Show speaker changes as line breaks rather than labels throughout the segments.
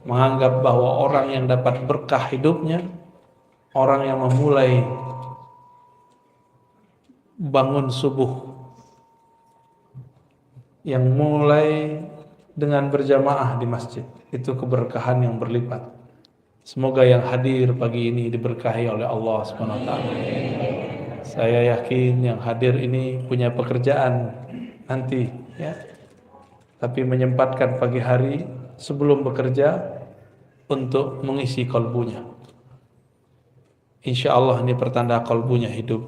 menganggap bahwa orang yang dapat berkah hidupnya, orang yang memulai bangun subuh, yang mulai dengan berjamaah di masjid, itu keberkahan yang berlipat. Semoga yang hadir pagi ini diberkahi oleh Allah SWT. Saya yakin yang hadir ini punya pekerjaan nanti, ya, tapi menyempatkan pagi hari sebelum bekerja untuk mengisi kalbunya. Insya Allah ini pertanda kalbunya hidup.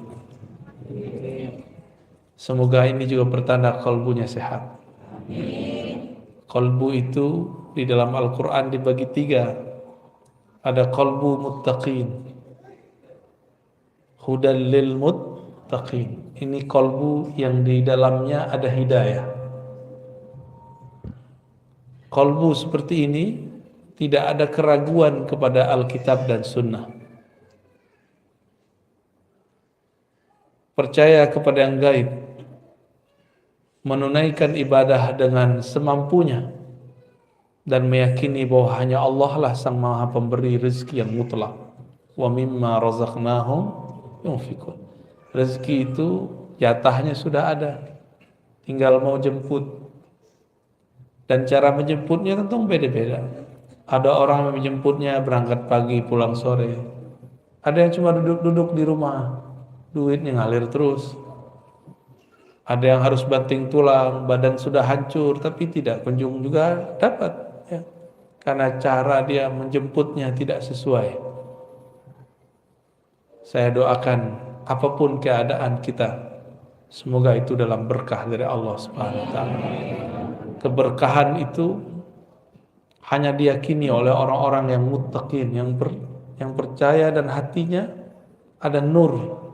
Semoga ini juga pertanda kalbunya sehat. Kalbu itu di dalam Al-Quran dibagi 3. Ada kalbu muttaqin, hudal lil muttaqin. Ini kalbu yang di dalamnya ada hidayah. Kalbu seperti ini tidak ada keraguan kepada Alkitab dan Sunnah. Percaya kepada yang gaib, menunaikan ibadah dengan semampunya, dan meyakini bahwa hanya Allah lah sang maha pemberi rezeki yang mutlak. Wa mimma razaqnahum yunfikun. Rezeki itu jatahnya sudah ada, tinggal mau jemput. Dan cara menjemputnya tentu beda-beda. Ada orang yang menjemputnya berangkat pagi pulang sore. Ada yang cuma duduk-duduk di rumah, duitnya ngalir terus. Ada yang harus banting tulang, badan sudah hancur tapi tidak kunjung juga dapat, ya. Karena cara dia menjemputnya tidak sesuai. Saya doakan apapun keadaan kita, semoga itu dalam berkah dari Allah Subhanahu wa taala. Keberkahan itu hanya diyakini oleh orang-orang yang muttaqin, yang percaya dan hatinya ada nur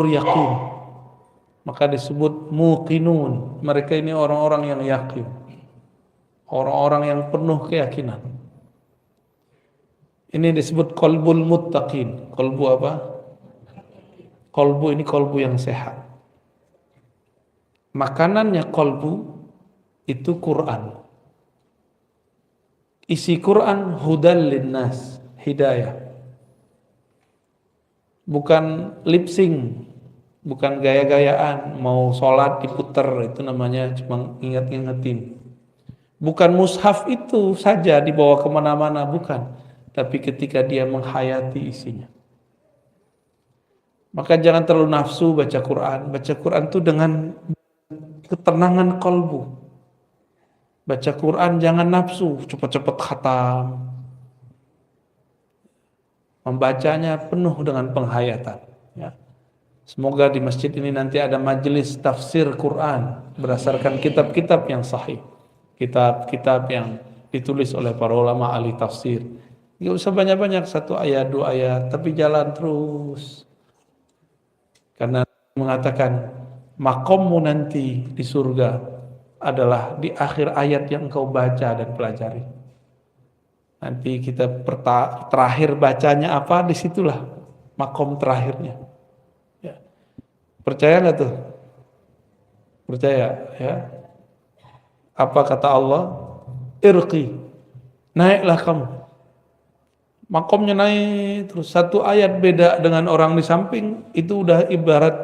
yakin. Maka disebut muqinun. Mereka ini orang-orang yang yakin, orang-orang yang penuh keyakinan. Ini disebut qalbul muttaqin. Qalbu apa? Qalbu ini qalbu yang sehat. Makanannya qalbu itu Quran. Isi Quran hudal linnas, hidayah. Bukan lip sync, bukan gaya-gayaan, mau sholat diputer, itu namanya cuma ingat-ingetin. Bukan mushaf itu saja dibawa kemana-mana, bukan. Tapi ketika dia menghayati isinya. Maka jangan terlalu nafsu baca Quran. Baca Quran itu dengan ketenangan kalbu. Baca Quran jangan nafsu, cepat-cepat khatam. Membacanya penuh dengan penghayatan, ya. Semoga di masjid ini nanti ada majelis tafsir Quran berdasarkan kitab-kitab yang sahih, kitab-kitab yang ditulis oleh para ulama ahli tafsir. Gak usah banyak-banyak, 1 ayat 2 ayat, tapi jalan terus. Karena mengatakan makommu nanti di surga adalah di akhir ayat yang engkau baca dan pelajari. Nanti kita terakhir bacanya apa, disitulah makom terakhirnya. Ya. Percaya nggak tuh? Percaya, ya. Apa kata Allah? Irqi, naiklah kamu. Makomnya naik terus, 1 ayat beda dengan orang di samping, itu udah ibarat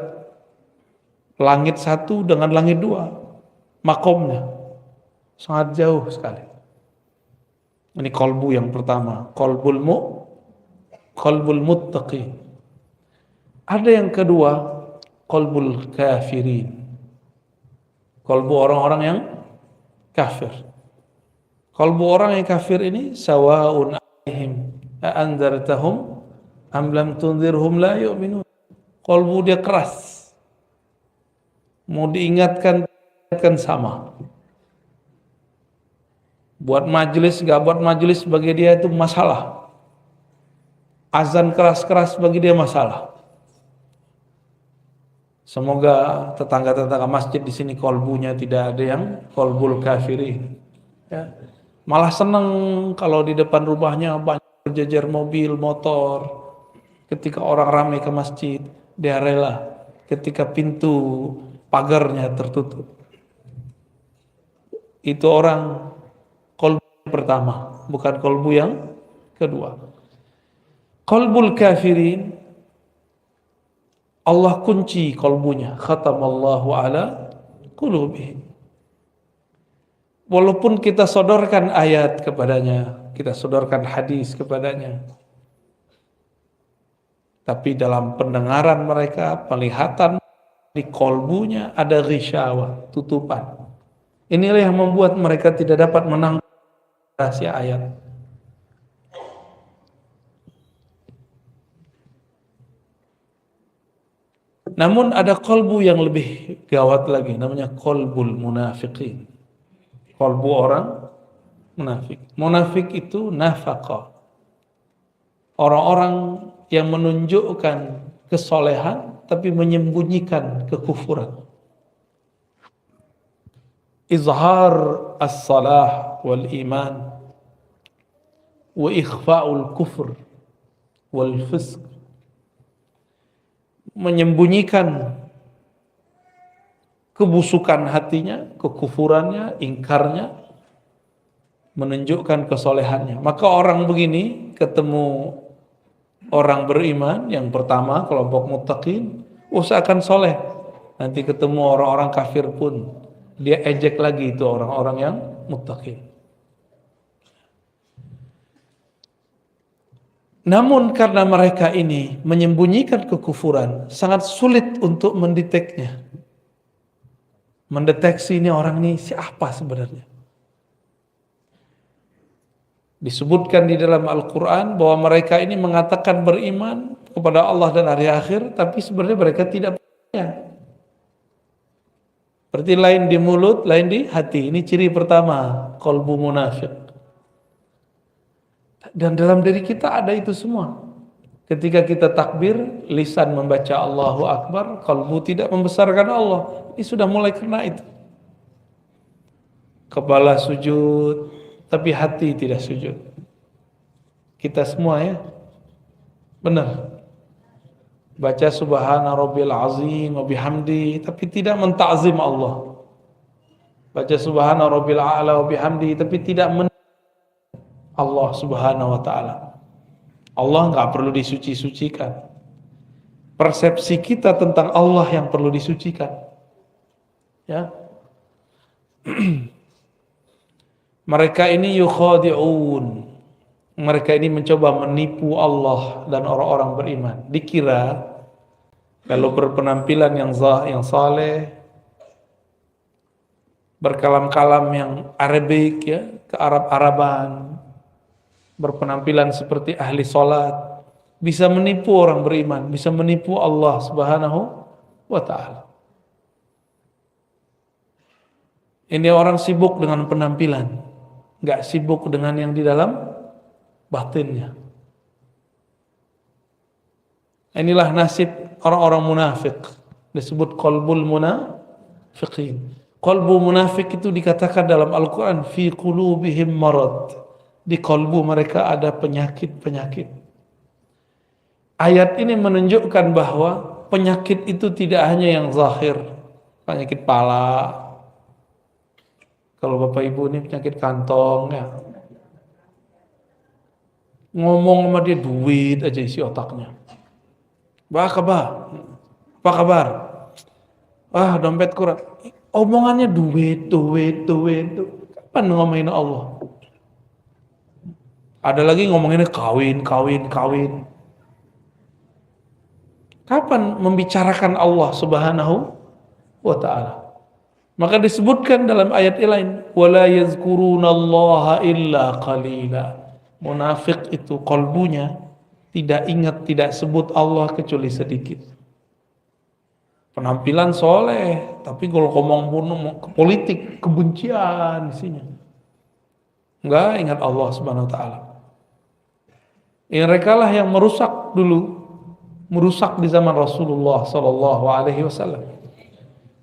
langit 1 dengan langit 2. Makomnya sangat jauh sekali. Ini kalbu yang pertama, kalbul muttaqi. Ada yang kedua, kalbul kafirin. Kalbu orang-orang yang kafir. Kalbu orang yang kafir ini sawaun alaihim a'anzartahum am lam tunzirhum la yu'minun. Kalbu dia keras. Mau diingatkan sama. Buat majelis, gak buat majelis, bagi dia itu masalah. Azan keras-keras bagi dia masalah. Semoga tetangga-tetangga masjid di sini kolbunya tidak ada yang kolbul kafirin. Ya. Malah senang kalau di depan rumahnya banyak berjejer mobil, motor. Ketika orang ramai ke masjid, dia rela. Ketika pintu pagarnya tertutup, itu orang Kolbu yang pertama, bukan kolbu yang kedua. Qalbul kafirin, Allah kunci kolbunya. Khatamallahu ala qulubihim. Walaupun kita sodorkan ayat kepadanya, kita sodorkan hadis kepadanya, tapi dalam pendengaran mereka, penglihatan di kolbunya ada ghisyawah, tutupan. Inilah yang membuat mereka tidak dapat menangkap rahasia ayat. Namun ada kolbu yang lebih gawat lagi, namanya kolbul munafiqin. Kolbu orang munafik. Munafik itu nafaqah. Orang-orang yang menunjukkan kesolehan tapi menyembunyikan kekufuran. Izhar as-salah wal iman wa ikhfa'ul kufr wal fisq. Menyembunyikan kebusukan hatinya, kekufurannya, ingkarnya, menunjukkan kesolehannya. Maka orang begini ketemu orang beriman yang pertama, kelompok muttaqin, seakan soleh. Nanti ketemu orang-orang kafir pun dia ejek lagi itu orang-orang yang muttaqin. Namun karena mereka ini menyembunyikan kekufuran, sangat sulit untuk mendeteknya. Mendeteksi ini orang ini siapa sebenarnya. Disebutkan di dalam Al-Quran bahwa mereka ini mengatakan beriman kepada Allah dan hari akhir, tapi sebenarnya mereka tidak percaya. Seperti lain di mulut, lain di hati. Ini ciri pertama, qalbu munafik. Dan dalam diri kita ada itu semua. Ketika kita takbir, lisan membaca Allahu Akbar, qalbu tidak membesarkan Allah. Ini sudah mulai kena itu. Kepala sujud, tapi hati tidak sujud. Kita semua ya, benar. Baca subhana rabbil azim wa bihamdi, tapi tidak mentakzim Allah. Baca subhana rabbil a'la wa bihamdi, tapi tidak Allah subhanahu wa ta'ala. Allah enggak perlu disuci-sucikan. Persepsi kita tentang Allah yang perlu disucikan. Ya. Mereka ini yukhadi'un. Mereka ini mencoba menipu Allah dan orang-orang beriman. Dikira kalau berpenampilan yang saleh, berkalam-kalam yang Arabik ya, ke Arab-Araban, berpenampilan seperti ahli salat, bisa menipu orang beriman, bisa menipu Allah Subhanahu wa ta'ala. Ini orang sibuk dengan penampilan, enggak sibuk dengan yang di dalam batinnya. Inilah nasib orang-orang munafik, disebut qalbul munafiqin. Qalbu munafik itu dikatakan dalam Al-Quran, fi qulubihim marad. Di kalbu mereka ada penyakit-penyakit. Ayat ini menunjukkan bahwa penyakit itu tidak hanya yang zahir, penyakit pala. Kalau Bapak Ibu ini penyakit kantong ya. Ngomong sama dia duit aja isi otaknya. Apa kabar? Dompet kurang. Omongannya duit. Kapan ngomongin Allah? Ada lagi ngomonginnya kawin. Kapan membicarakan Allah Subhanahu wa ta'ala? Maka disebutkan dalam ayat lain, wala yazkurunallaha illa qalila. Munafik itu kalbunya tidak ingat, tidak sebut Allah kecuali sedikit. Penampilan soleh, tapi kalau ngomong politik, kebencian isinya. Enggak ingat Allah Subhanahu wa ta'ala. Mereka lah yang merusak di zaman Rasulullah sallallahu alaihi wasallam.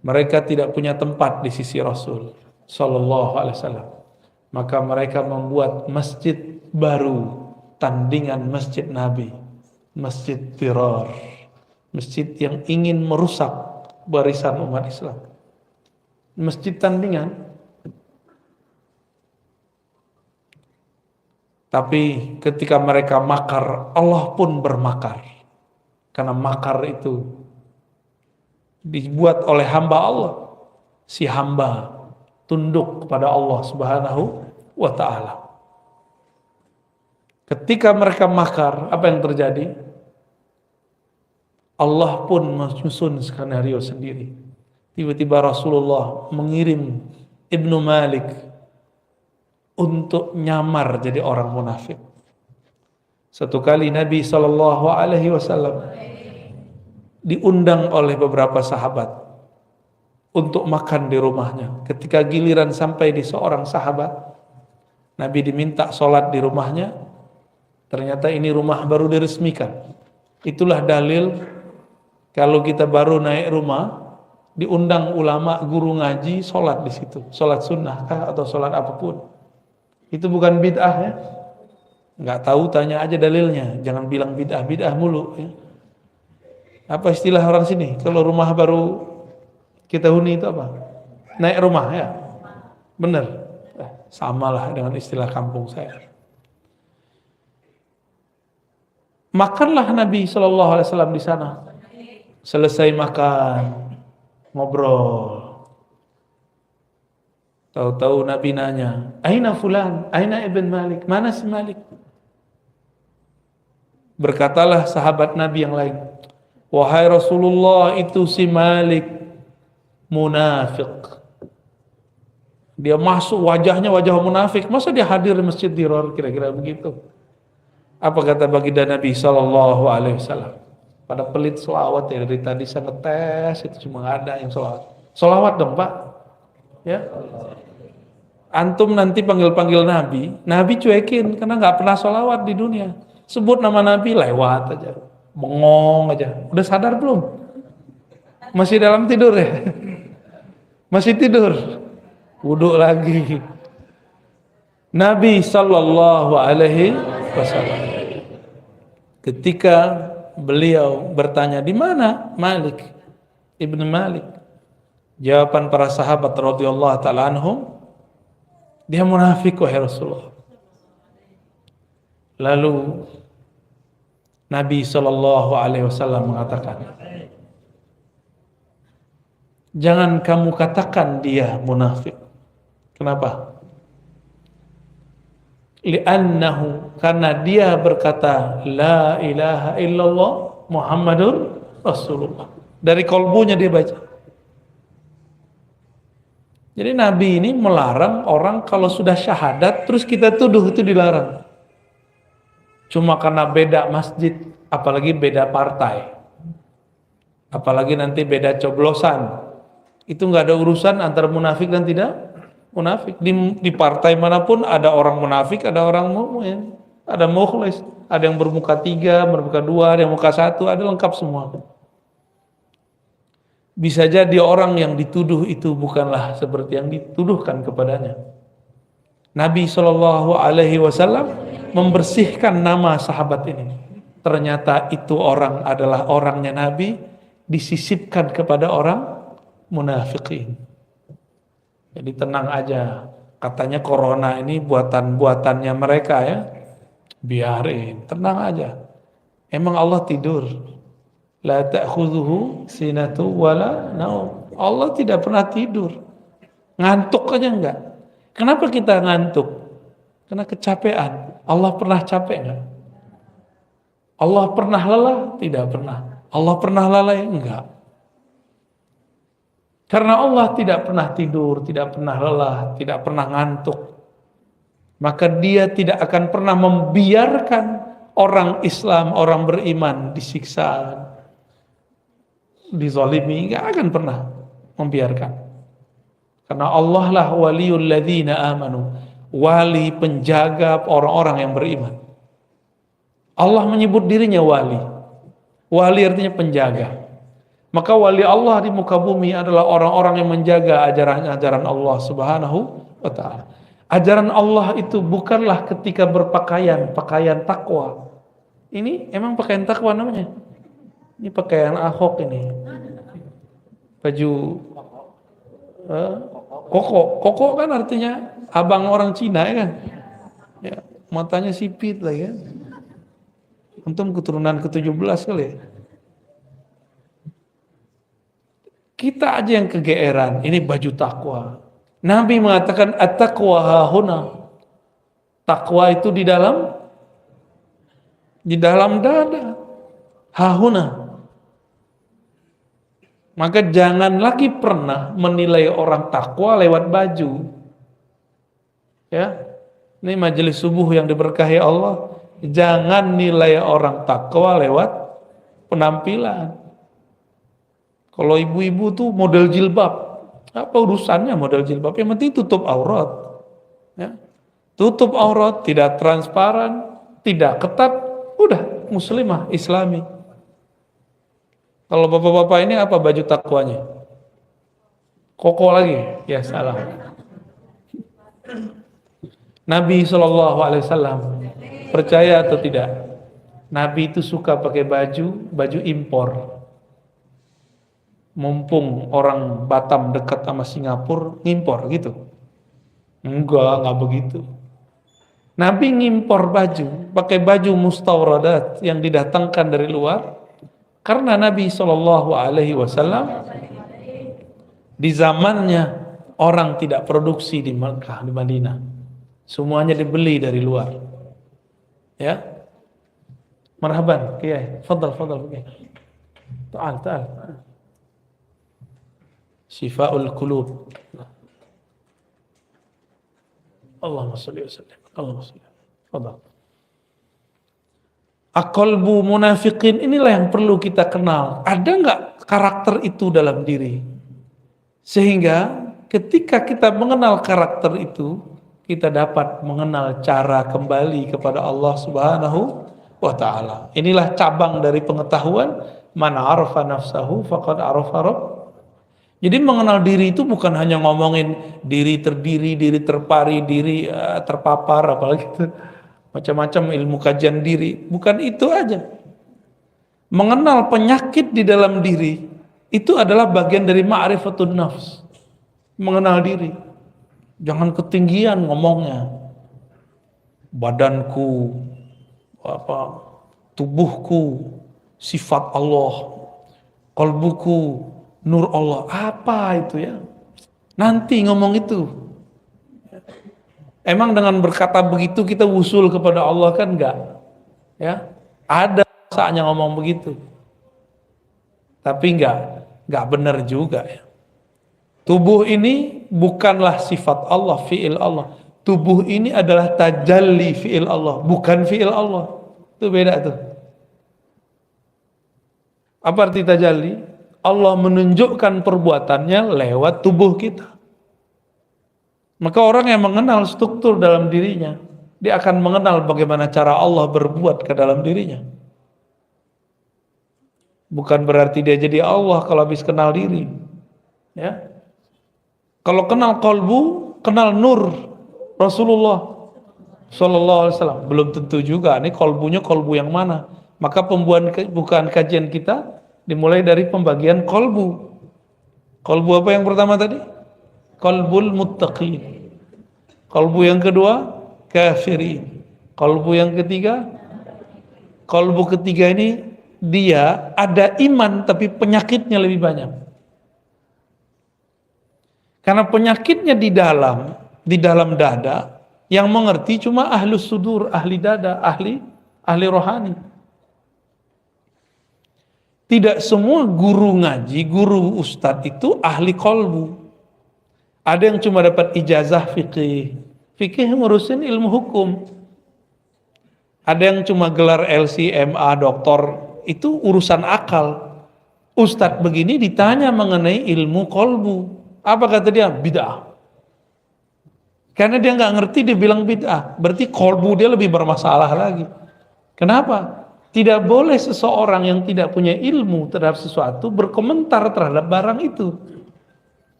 Mereka tidak punya tempat di sisi Rasul sallallahu alaihi wasallam. Maka mereka membuat masjid baru, tandingan masjid Nabi, masjid Dirar, masjid yang ingin merusak barisan umat Islam. Masjid tandingan. Tapi ketika mereka makar, Allah pun bermakar. Karena makar itu dibuat oleh hamba Allah. Si hamba tunduk kepada Allah Subhanahu wa ta'ala. Ketika mereka makar, apa yang terjadi? Allah pun menyusun skenario sendiri. Tiba-tiba Rasulullah mengirim Ibnu Malik untuk nyamar jadi orang munafik. Satu kali Nabi SAW diundang oleh beberapa sahabat untuk makan di rumahnya. Ketika giliran sampai di seorang sahabat, Nabi diminta sholat di rumahnya. Ternyata ini rumah baru diresmikan. Itulah dalil kalau kita baru naik rumah, diundang ulama, guru ngaji, sholat di situ. Sholat sunnah kah atau sholat apapun. Itu bukan bid'ah ya. Nggak tahu tanya aja dalilnya. Jangan bilang bid'ah mulu ya. Apa istilah orang sini? Kalau rumah baru kita huni itu apa? Naik rumah ya? Bener. Samalah dengan istilah kampung saya. Makanlah Nabi SAW di sana. Selesai makan, ngobrol. Tahu-tahu Nabi nanya, "Aina fulan? Aina Ibn Malik? Mana si Malik?" Berkatalah sahabat Nabi yang lain, "Wahai Rasulullah, itu si Malik munafik. Dia masuk wajahnya wajah munafik. Masa dia hadir di Masjid Dirar?" Kira-kira begitu. Apa kata baginda Nabi SAW? Pada pelit selawat ya, dari tadi saya ngetes itu cuma ada yang selawat. Selawat dong Pak. Ya. Antum nanti panggil-panggil Nabi, Nabi cuekin karena nggak pernah selawat di dunia. Sebut nama Nabi lewat aja, bengong aja. Udah sadar belum? Masih dalam tidur ya? Masih tidur? Wudhu lagi. Nabi Sallallahu Alaihi Wasallam ketika beliau bertanya, di mana Malik Ibnu Malik? Jawaban para sahabat radhiyallahu taala anhum, dia munafik wahai Rasulullah. Lalu Nabi Sallallahu Alaihi Wasallam mengatakan, jangan kamu katakan dia munafik. Kenapa? Li'annahu, karena dia berkata la ilaha illallah Muhammadur Rasulullah. Dari kolbunya dia baca. Jadi Nabi ini melarang orang kalau sudah syahadat terus kita tuduh, itu dilarang. Cuma karena beda masjid, apalagi beda partai, apalagi nanti beda coblosan, itu nggak ada urusan antara munafik dan tidak munafik. Di partai manapun ada orang munafik, ada orang mukmin, ada mukhlis, ada yang bermuka 3, bermuka 2, ada yang muka 1, ada lengkap semua. Bisa jadi orang yang dituduh itu bukanlah seperti yang dituduhkan kepadanya. Nabi Shallallahu Alaihi Wasallam membersihkan nama sahabat ini. Ternyata itu orang adalah orangnya Nabi, disisipkan kepada orang munafikin. Jadi tenang aja. Katanya corona ini buatan-buatannya mereka ya. Biarin, tenang aja. Emang Allah tidur? La ta'khudhuhu sinatu wala naum. Allah tidak pernah tidur. Ngantuk aja enggak. Kenapa kita ngantuk? Karena kecapean. Allah pernah capek enggak? Allah pernah lelah? Tidak pernah. Allah pernah lalai? Enggak. Karena Allah tidak pernah tidur, tidak pernah lelah, tidak pernah ngantuk, maka Dia tidak akan pernah membiarkan orang Islam, orang beriman disiksa, dizalimi, nggak akan pernah membiarkan. Karena Allah lah waliyul ladzina amanu, wali penjaga orang-orang yang beriman. Allah menyebut dirinya wali. Wali artinya penjaga. Maka wali Allah di muka bumi adalah orang-orang yang menjaga ajaran-ajaran Allah Subhanahu wa ta'ala. Ajaran Allah itu bukanlah ketika berpakaian, pakaian takwa. Ini emang pakaian takwa namanya? Ini pakaian Ahok ini. Baju koko. Koko kan artinya abang orang Cina ya kan? Ya. matanya sipit lah ya. Untung keturunan ke-17 kali ya. Kita aja yang kegeeran, ini baju takwa. Nabi mengatakan at-taqwa hahuna. Takwa itu di dalam dada. Hahuna. Maka jangan lagi pernah menilai orang takwa lewat baju. Ya. Ini majelis subuh yang diberkahi Allah. Jangan nilai orang takwa lewat penampilan. Kalau ibu-ibu tuh model jilbab, apa urusannya model jilbab? Yang penting tutup aurat. Ya. Tutup aurat, tidak transparan, tidak ketat, udah muslimah, islami. Kalau bapak-bapak ini apa baju takwanya? Koko lagi? Ya salah. Nabi SAW, percaya atau tidak? Nabi itu suka pakai baju impor. Mumpung orang Batam dekat sama Singapura, ngimpor gitu. Enggak begitu. Nabi ngimpor baju, pakai baju mustawradat yang didatangkan dari luar, karena Nabi SAW di zamannya orang tidak produksi di Makkah, di Madinah, semuanya dibeli dari luar. Ya, marhaban, Kiai, fadal, Kiai. Ta'al. Syifaul qulub. Allahumma shalli wa sallim. Allahumma shalli. Fadal. Aqalbu munafiqin, inilah yang perlu kita kenal. Ada enggak karakter itu dalam diri? Sehingga ketika kita mengenal karakter itu, kita dapat mengenal cara kembali kepada Allah Subhanahu wa taala. Inilah cabang dari pengetahuan, man arafa nafsahu faqad arafa rabb. Jadi mengenal diri itu bukan hanya ngomongin diri terdiri, diri terpari, diri terpapar, apalagi itu macam-macam ilmu kajian diri. Bukan itu aja. Mengenal penyakit di dalam diri itu adalah bagian dari ma'rifatun nafs. Mengenal diri. Jangan ketinggian ngomongnya. Badanku, tubuhku, sifat Allah, qalbuku, nur Allah. Apa itu ya? Nanti ngomong itu. Emang dengan berkata begitu kita wusul kepada Allah kan enggak? Ya, ada saatnya ngomong begitu. Tapi enggak benar juga ya. Tubuh ini bukanlah sifat Allah, fi'il Allah. Tubuh ini adalah tajalli fi'il Allah, bukan fi'il Allah. Itu beda tuh. Apa arti tajalli? Allah menunjukkan perbuatannya lewat tubuh kita. Maka orang yang mengenal struktur dalam dirinya, dia akan mengenal bagaimana cara Allah berbuat ke dalam dirinya. Bukan berarti dia jadi Allah kalau habis kenal diri. Ya. Kalau kenal qalbu, kenal nur Rasulullah Sallallahu Alaihi Wasallam, belum tentu juga. Ini qalbunya qalbu yang mana? Maka pembukaan kajian kita dimulai dari pembagian qalbu. Qalbu apa yang pertama tadi? Qalbul muttaqin. Qalbu yang kedua kafirin. Qalbu yang ketiga, qalbu ketiga ini dia ada iman tapi penyakitnya lebih banyak. Karena penyakitnya di dalam dada, yang mengerti cuma ahlus sudur, ahli dada, ahli rohani. Tidak semua guru ngaji, guru ustadz itu ahli qalbu. Ada yang cuma dapat ijazah fikih. Fikih ngurusin ilmu hukum. Ada yang cuma gelar LC, MA, doktor, itu urusan akal. Ustadz begini ditanya mengenai ilmu qalbu. Apa kata dia? Bid'ah. Karena dia nggak ngerti, dia bilang bid'ah. Berarti qalbu dia lebih bermasalah lagi. Kenapa? Tidak boleh seseorang yang tidak punya ilmu terhadap sesuatu berkomentar terhadap barang itu.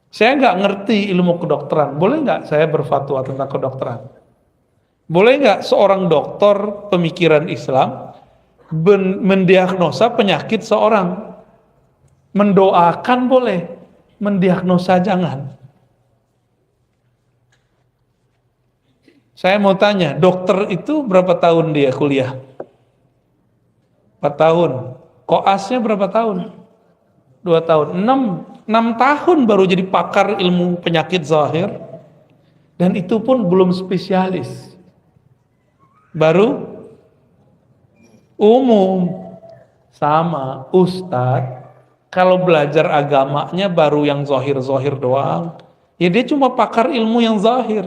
Saya nggak ngerti ilmu kedokteran. Boleh nggak saya berfatwa tentang kedokteran? Boleh nggak seorang dokter pemikiran Islam mendiagnosa penyakit seorang? Mendoakan boleh, mendiagnosa jangan. Saya mau tanya, dokter itu berapa tahun dia kuliah? 4 tahun. Koasnya berapa tahun? 2 tahun. 6 tahun baru jadi pakar ilmu penyakit zahir. Dan itu pun belum spesialis. Baru umum. Sama ustadz, kalau belajar agamanya baru yang zahir-zahir doang. Ya dia cuma pakar ilmu yang zahir.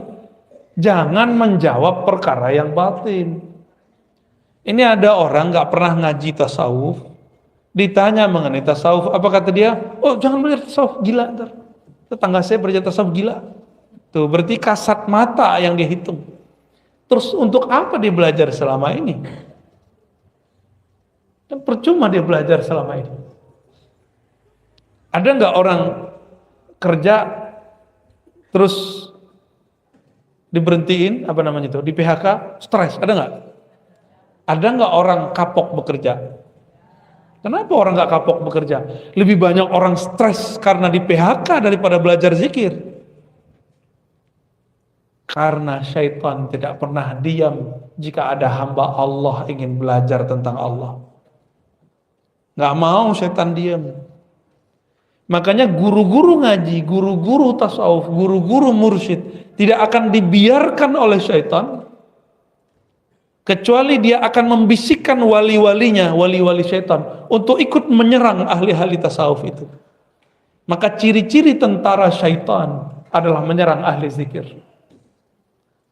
Jangan menjawab perkara yang batin. Ini ada orang gak pernah ngaji tasawuf, ditanya mengenai tasawuf, apa kata dia? Oh jangan belajar tasawuf, gila ntar. Tetangga saya belajar tasawuf, gila. Tuh berarti kasat mata yang dia hitung. Terus untuk apa dia belajar selama ini? Dan percuma dia belajar selama ini. Ada nggak orang kerja terus diberhentiin, apa namanya itu, di PHK, stres? Ada nggak? Ada nggak orang kapok bekerja? Kenapa orang nggak kapok bekerja? Lebih banyak orang stres karena di PHK daripada belajar zikir. Karena syaitan tidak pernah diam jika ada hamba Allah ingin belajar tentang Allah. Nggak mau syaitan diam. Makanya guru-guru ngaji, guru-guru tasawuf, guru-guru mursyid tidak akan dibiarkan oleh syaitan, kecuali dia akan membisikkan wali-walinya, wali-wali syaitan, untuk ikut menyerang ahli-ahli tasawuf itu. Maka ciri-ciri tentara syaitan adalah menyerang ahli zikir,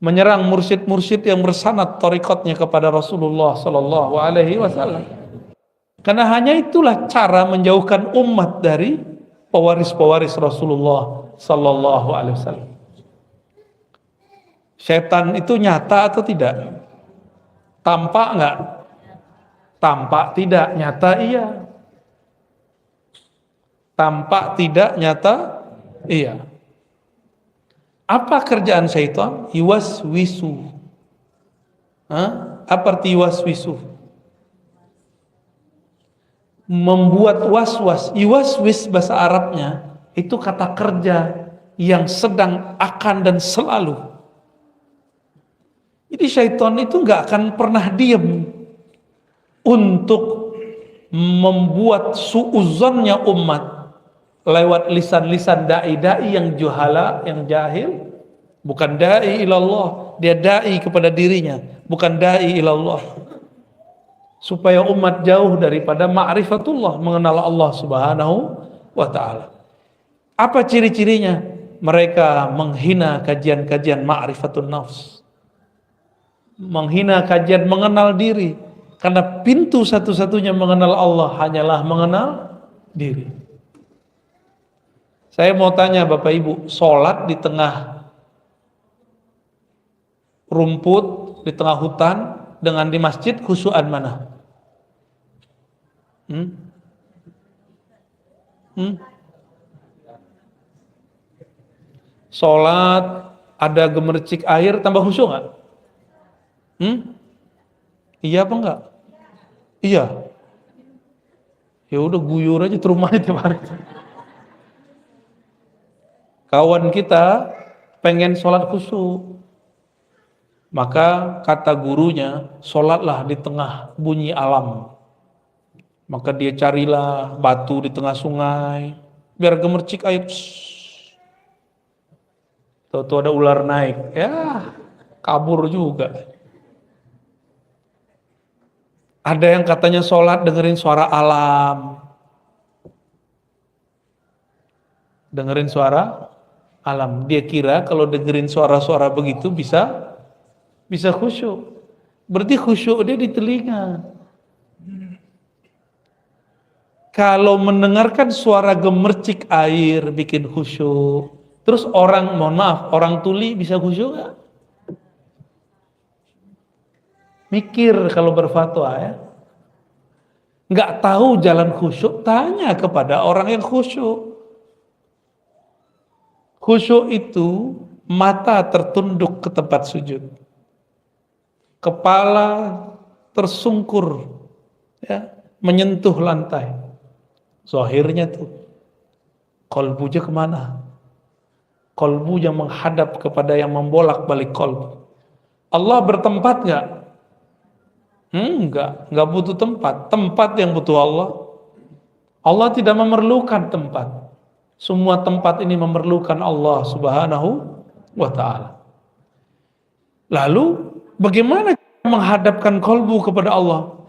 menyerang mursyid-mursyid yang bersanad thariqatnya kepada Rasulullah Sallallahu Alaihi Wasallam. Karena hanya itulah cara menjauhkan umat dari pewaris-pewaris Rasulullah Sallallahu Alaihi Wasallam. Setan itu nyata atau tidak? Tampak nggak? Tampak tidak, nyata iya. Tampak tidak, nyata iya. Apa kerjaan syaitan? Yuwaswisu. Apa arti yuwaswisu? Membuat was-was. Yuwaswis bahasa Arabnya itu kata kerja yang sedang, akan, dan selalu. Jadi syaitan itu nggak akan pernah diam untuk membuat suuzonnya umat lewat lisan-lisan dai-dai yang juhala, yang jahil. Bukan dai ilallah, dia dai kepada dirinya, bukan dai ilallah. Supaya umat jauh daripada ma'rifatullah, mengenal Allah Subhanahu wa ta'ala. Apa ciri-cirinya? Mereka menghina kajian-kajian ma'rifatun nafs, menghina kajian mengenal diri, karena pintu satu-satunya mengenal Allah hanyalah mengenal diri. Saya mau tanya Bapak Ibu, sholat di tengah rumput, di tengah hutan, dengan di masjid, khusyuan mana? Sholat ada gemercik air tambah khusyuk nggak? Iya apa enggak? Iya. Ya udah guyur aja ke rumahnya tiap hari. Kawan kita pengen sholat khusyuk, maka kata gurunya, sholatlah di tengah bunyi alam. Maka dia carilah batu di tengah sungai, biar gemercik air. Tahu-tahu ada ular naik, ya kabur juga. Ada yang katanya sholat dengerin suara alam, dengerin suara alam. Dia kira kalau dengerin suara-suara begitu bisa khusyuk. Berarti khusyuk dia di telinga. Kalau mendengarkan suara gemercik air bikin khusyuk, terus orang, mohon maaf, orang tuli bisa khusyuk gak? Mikir kalau berfatwa ya. Nggak tahu jalan khusyuk, tanya kepada orang yang khusyuk. Khusyuk itu mata tertunduk ke tempat sujud, kepala tersungkur, ya, menyentuh lantai. Zahirnya tuh, kolbunya kemana? Kolbunya menghadap kepada yang membolak balik kolbu. Allah bertempat nggak? Nggak butuh tempat. Tempat yang butuh Allah. Allah tidak memerlukan tempat. Semua tempat ini memerlukan Allah Subhanahu wa ta'ala. Lalu bagaimana menghadapkan kolbu kepada Allah?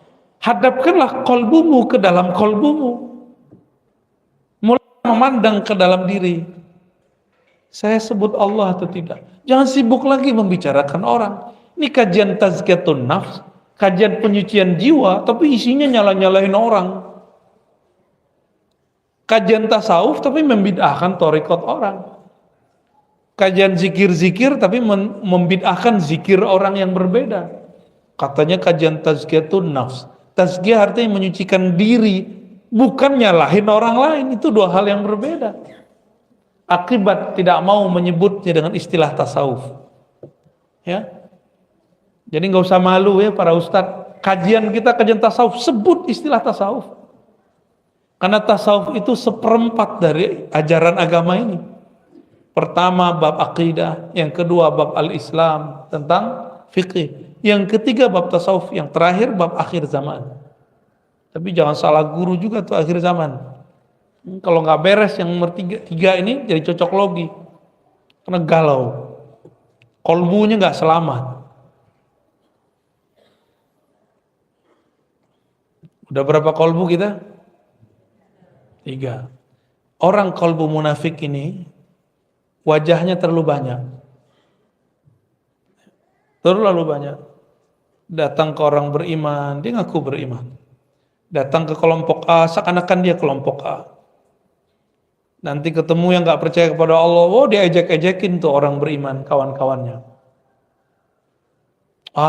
Hadapkanlah kolbumu ke dalam kolbumu. Mulai memandang ke dalam diri. Saya sebut Allah atau tidak? Jangan sibuk lagi membicarakan orang. Ini kajian tazkiyatun nafs, kajian penyucian jiwa, tapi isinya nyala-nyalain orang. Kajian tasawuf tapi membid'ahkan thariqat orang. Kajian zikir-zikir tapi membid'ahkan zikir orang yang berbeda. Katanya kajian tazkiyatun nafs. Tazkiyah artinya menyucikan diri, bukan nyalahin orang lain. Itu dua hal yang berbeda. Akibat tidak mau menyebutnya dengan istilah tasawuf. Ya. Jadi nggak usah malu ya para ustadz. Kajian kita kajian tasawuf, sebut istilah tasawuf. Karena tasawuf itu seperempat dari ajaran agama ini. Pertama bab akidah, yang kedua bab al-Islam tentang fikih, yang ketiga bab tasawuf, yang terakhir bab akhir zaman. Tapi jangan salah guru juga tuh akhir zaman. Kalau nggak beres yang nomor tiga ini jadi cocok logi, karena galau, kolbunya nggak selamat. Udah berapa kolbu kita? 3. Orang kolbu munafik ini wajahnya terlalu banyak. Terlalu banyak. Datang ke orang beriman, dia ngaku beriman. Datang ke kelompok A, seakan-akan dia kelompok A. Nanti ketemu yang gak percaya kepada Allah, dia ejek-ejekin tuh orang beriman, kawan-kawannya.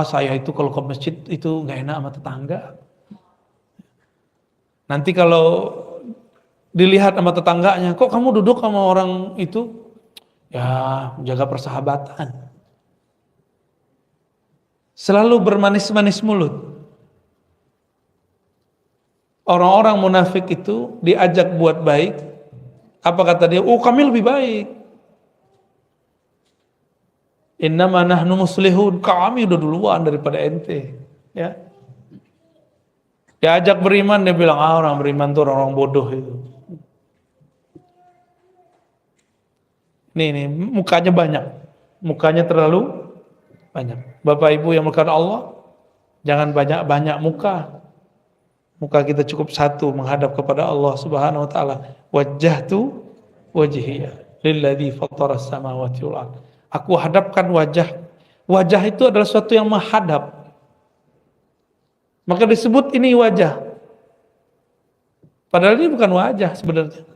Saya itu kalau ke masjid itu gak enak sama tetangga. Nanti kalau dilihat sama tetangganya, kok kamu duduk sama orang itu? Ya, jaga persahabatan. Selalu bermanis-manis mulut. Orang-orang munafik itu diajak buat baik. Apa kata dia? Kami lebih baik. Innama nahnu muslihun. Kami udah duluan daripada ente. Ya. Diajak beriman, dia bilang, orang beriman tuh orang-orang bodoh itu. Nih, mukanya banyak. Mukanya terlalu banyak. Bapak Ibu yang melakukan Allah, jangan banyak-banyak muka. Muka kita cukup satu menghadap kepada Allah Subhanahu wa taala. Wajjahtu wajhiya lilladzi fattaras samawati wal ardh. Aku hadapkan wajah. Wajah itu adalah sesuatu yang menghadap. Maka disebut ini wajah. Padahal ini bukan wajah sebenarnya.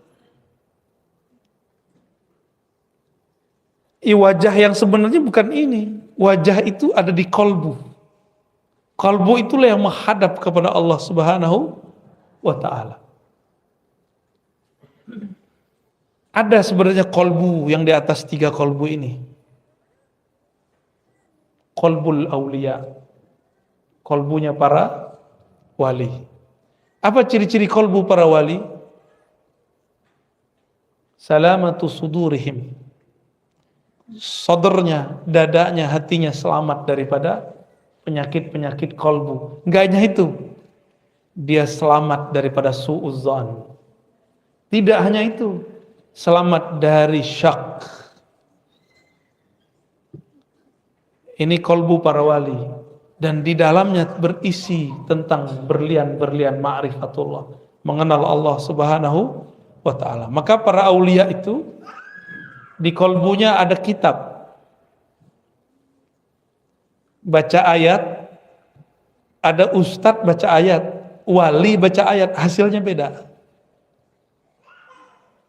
Wajah yang sebenarnya bukan ini. Wajah itu ada di kolbu. Kolbu itulah yang menghadap kepada Allah Subhanahu wa ta'ala. Ada sebenarnya kolbu yang di atas 3 kolbu ini. Kolbul aulia. Kolbunya para wali. Apa ciri-ciri kolbu para wali? Salamatu sudurihim. Sodornya, dadanya, hatinya selamat daripada penyakit-penyakit kolbu. Enggak hanya itu, dia selamat daripada su'udzan. Tidak hanya itu, selamat dari syak. Ini kolbu para wali, dan di dalamnya berisi tentang berlian-berlian ma'rifatullah, mengenal Allah Subhanahu wa ta'ala. Maka para aulia itu di kolbunya ada kitab, baca ayat, ada ustadz baca ayat, wali baca ayat, hasilnya beda.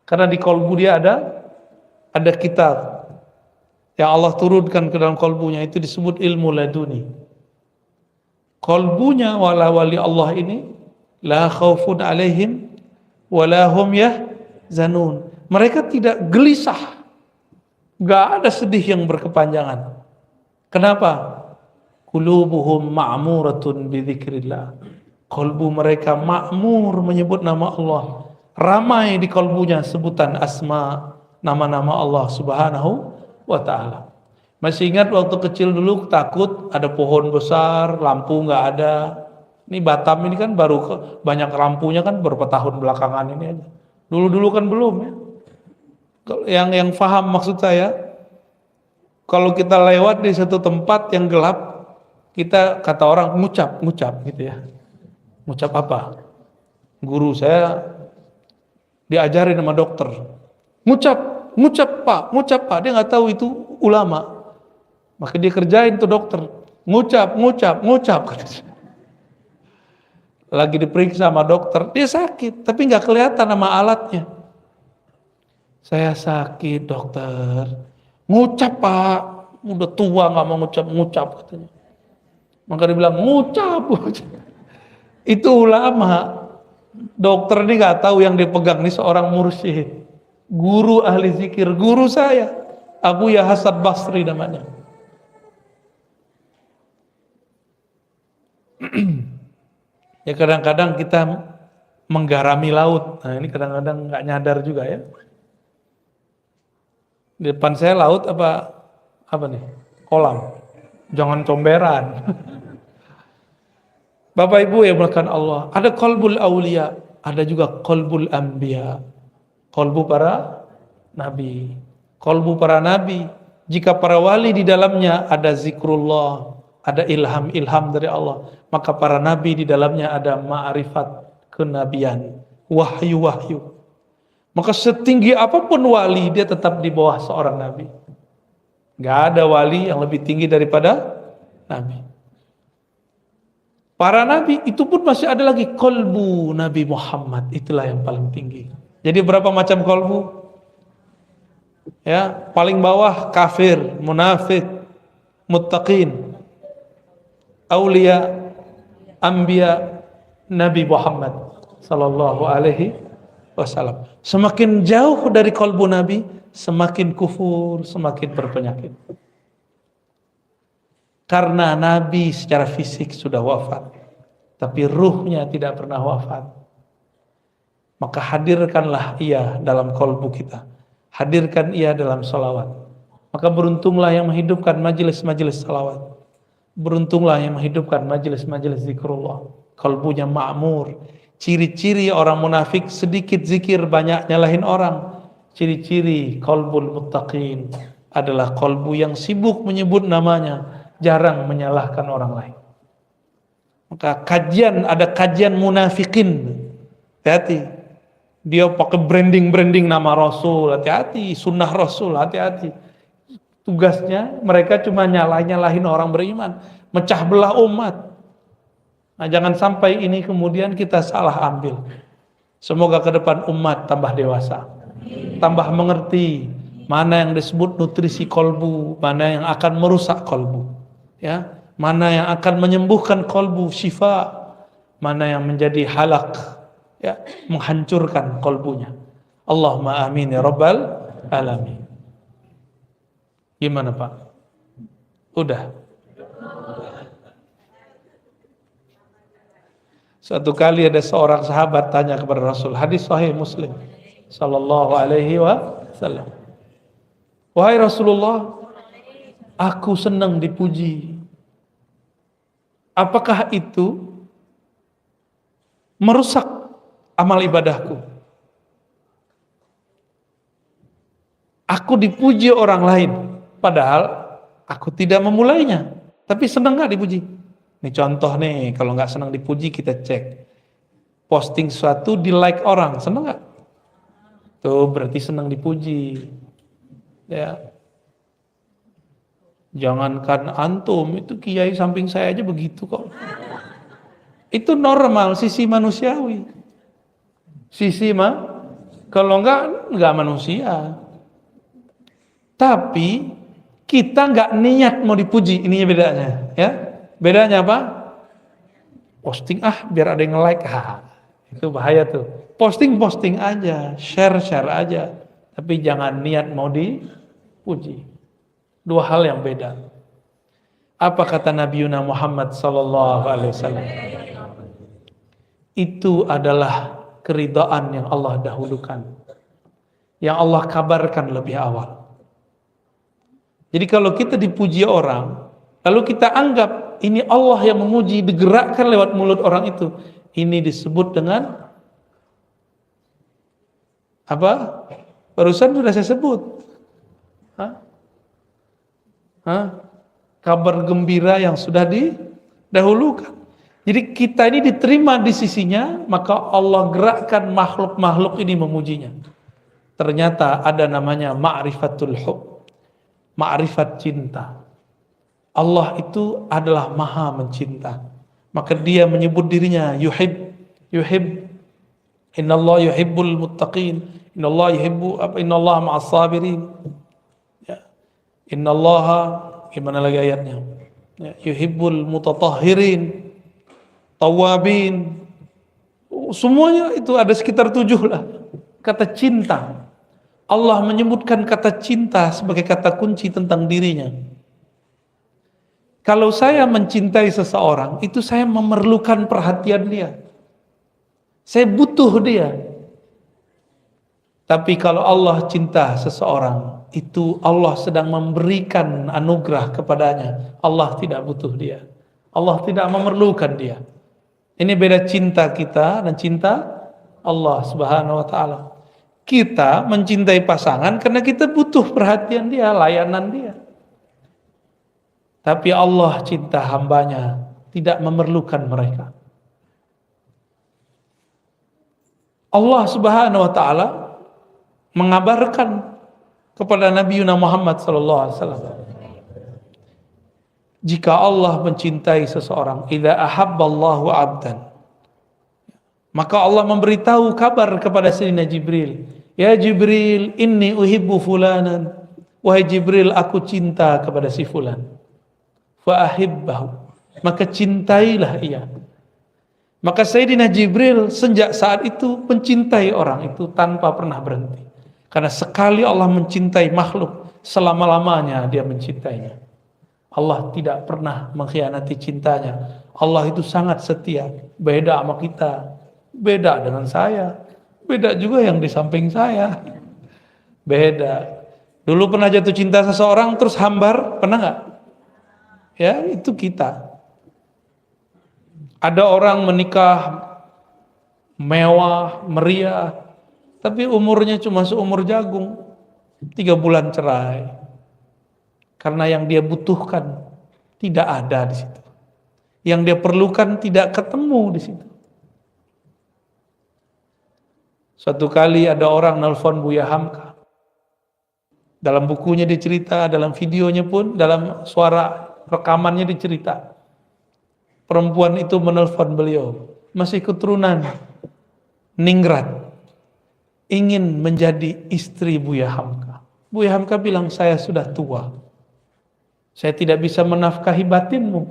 Karena di kolbu dia ada kitab yang Allah turunkan ke dalam kolbunya, itu disebut ilmu laduni. Kolbunya wali Allah ini la khaufun alaihim wala hum yahzanun. Mereka tidak gelisah. Gak ada sedih yang berkepanjangan. Kenapa? Qulubuhum ma'muratun bidzikrillah. Kolbu mereka makmur menyebut nama Allah. Ramai di kolbunya sebutan asma, nama-nama Allah Subhanahu wa ta'ala. Masih ingat waktu kecil dulu takut ada pohon besar, lampu nggak ada. Ini Batam ini kan baru banyak lampunya kan beberapa tahun belakangan ini aja. Dulu-dulu kan belum ya. Yang paham maksud saya, kalau kita lewat di satu tempat yang gelap, kita kata orang ngucap gitu ya. Ngucap apa? Guru saya diajarin sama dokter. Ngucap Pak. Dia nggak tahu itu ulama. Maka dia kerjain tuh dokter. Ngucap. Lagi diperiksa sama dokter, dia sakit, tapi nggak kelihatan sama alatnya. Saya sakit dokter. Ngucap Pak. Udah tua nggak mau ngucap katanya. Maka dia bilang ngucap. Itu ulama. Dokter ini nggak tahu yang dipegang ini seorang mursyid, guru ahli zikir, guru saya, Abu Ya Hasan Basri namanya. Ya kadang-kadang kita menggarami laut. Nah ini kadang-kadang nggak nyadar juga ya. Di depan saya laut apa nih? Kolam. Jangan comberan. Bapak Ibu yang melakukan Allah, ada qalbul aulia, ada juga qalbul anbiya. Qalbu para nabi. Qalbu para nabi, jika para wali di dalamnya ada zikrullah, ada ilham dari Allah, maka para nabi di dalamnya ada ma'rifat kenabian, wahyu. Maka setinggi apapun wali, dia tetap di bawah seorang nabi. Gak ada wali yang lebih tinggi daripada nabi. Para nabi itu pun masih ada lagi kolbu Nabi Muhammad, itulah yang paling tinggi. Jadi berapa macam kolbu? Ya, paling bawah kafir, munafik, muttaqin, aulia, anbiya, Nabi Muhammad sallallahu alaihi wasallam. Semakin jauh dari kolbu Nabi, semakin kufur, semakin berpenyakit. Karena Nabi secara fisik sudah wafat, tapi ruhnya tidak pernah wafat. Maka hadirkanlah ia dalam kolbu kita. Hadirkan ia dalam salawat. Maka beruntunglah yang menghidupkan majelis-majelis salawat. Beruntunglah yang menghidupkan majelis-majelis zikrullah. Kolbunya ma'mur. Ciri-ciri orang munafik sedikit zikir, banyak nyalahin orang. Ciri-ciri kolbul muttaqin adalah kolbu yang sibuk menyebut namanya, jarang menyalahkan orang lain. Maka ada kajian munafikin, hati-hati. Dia pakai branding nama Rasul, hati-hati. Sunnah Rasul, hati-hati. Tugasnya mereka cuma nyalahin orang beriman, mecah belah umat. Nah, jangan sampai ini kemudian kita salah ambil. Semoga ke depan umat tambah dewasa, tambah mengerti mana yang disebut nutrisi kolbu, mana yang akan merusak kolbu. Ya, mana yang akan menyembuhkan kolbu, syifa, mana yang menjadi halak, ya, menghancurkan kolbunya. Allahumma amin ya rabbal alamin. Gimana Pak? Udah. Suatu kali ada seorang sahabat tanya kepada Rasul, hadis sahih Muslim sallallahu alaihi wasallam. Wahai Rasulullah, aku senang dipuji. Apakah itu merusak amal ibadahku? Aku dipuji orang lain, padahal aku tidak memulainya. Tapi senang gak dipuji? Ini contoh nih, kalau gak senang dipuji kita cek. Posting sesuatu di like orang, senang gak? Tuh berarti senang dipuji. Ya. Jangankan antum, itu kiai samping saya aja begitu kok. Itu normal, sisi manusiawi. Kalau enggak manusia. Tapi kita enggak niat mau dipuji, ininya bedanya, ya. Bedanya apa? Posting biar ada yang like. Itu bahaya tuh. Posting aja, share aja. Tapi jangan niat mau dipuji. Dua hal yang beda. Apa kata Nabi Muhammad sallallahu alaihi wasallam? Itu adalah keridhaan yang Allah dahulukan, yang Allah kabarkan lebih awal. Jadi kalau kita dipuji orang, lalu kita anggap ini Allah yang memuji, digerakkan lewat mulut orang itu, ini disebut dengan apa? Barusan sudah saya sebut. Hah? Hah? Kabar gembira yang sudah didahulukan. Jadi kita ini diterima di sisinya, maka Allah gerakkan makhluk-makhluk ini memujinya. Ternyata ada namanya ma'rifatul hub, ma'rifat cinta. Allah itu adalah maha mencinta. Maka dia menyebut dirinya yuhib. Innallaha yuhibbul muttaqin. Innallaha ma'as sabirin. Ya. Innallaha, gimana lagi ayatnya? Ya, yuhibbul mutatahhirin, tawabin. Semuanya itu ada sekitar 7 lah. Kata cinta. Allah menyebutkan kata cinta sebagai kata kunci tentang dirinya. Kalau saya mencintai seseorang, itu saya memerlukan perhatian dia. Saya butuh dia. Tapi kalau Allah cinta seseorang, itu Allah sedang memberikan anugerah kepadanya. Allah tidak butuh dia. Allah tidak memerlukan dia. Ini beda cinta kita dan cinta Allah Subhanahu wa taala. Kita mencintai pasangan karena kita butuh perhatian dia, layanan dia. Tapi Allah cinta hambanya, tidak memerlukan mereka. Allah Subhanahu wa taala mengabarkan kepada Nabi Muhammad sallallahu alaihi wasallam, jika Allah mencintai seseorang, idza ahabballahu 'abdan, maka Allah memberitahu kabar kepada Sayyidina Jibril, ya Jibril, inni uhibbu fulanan, wahai Jibril, aku cinta kepada si fulan, fa ahibbahu, maka cintailah ia. Maka Sayyidina Jibril sejak saat itu mencintai orang itu tanpa pernah berhenti. Karena sekali Allah mencintai makhluk, selama-lamanya dia mencintainya. Allah tidak pernah mengkhianati cintanya. Allah itu sangat setia. Beda sama kita, beda dengan saya, beda juga yang di samping saya. Beda. Dulu pernah jatuh cinta seseorang terus hambar, pernah nggak? Ya, itu kita. Ada orang menikah mewah, meriah, tapi umurnya cuma seumur jagung, 3 bulan cerai. Karena yang dia butuhkan tidak ada di situ. Yang dia perlukan tidak ketemu di situ. Suatu kali ada orang nelpon Buya Hamka. Dalam bukunya dicerita, dalam videonya pun, dalam suara rekamannya dicerita. Perempuan itu menelpon beliau, masih keturunan Ningrat, ingin menjadi istri Buya Hamka. Buya Hamka bilang, saya sudah tua, saya tidak bisa menafkahi batinmu.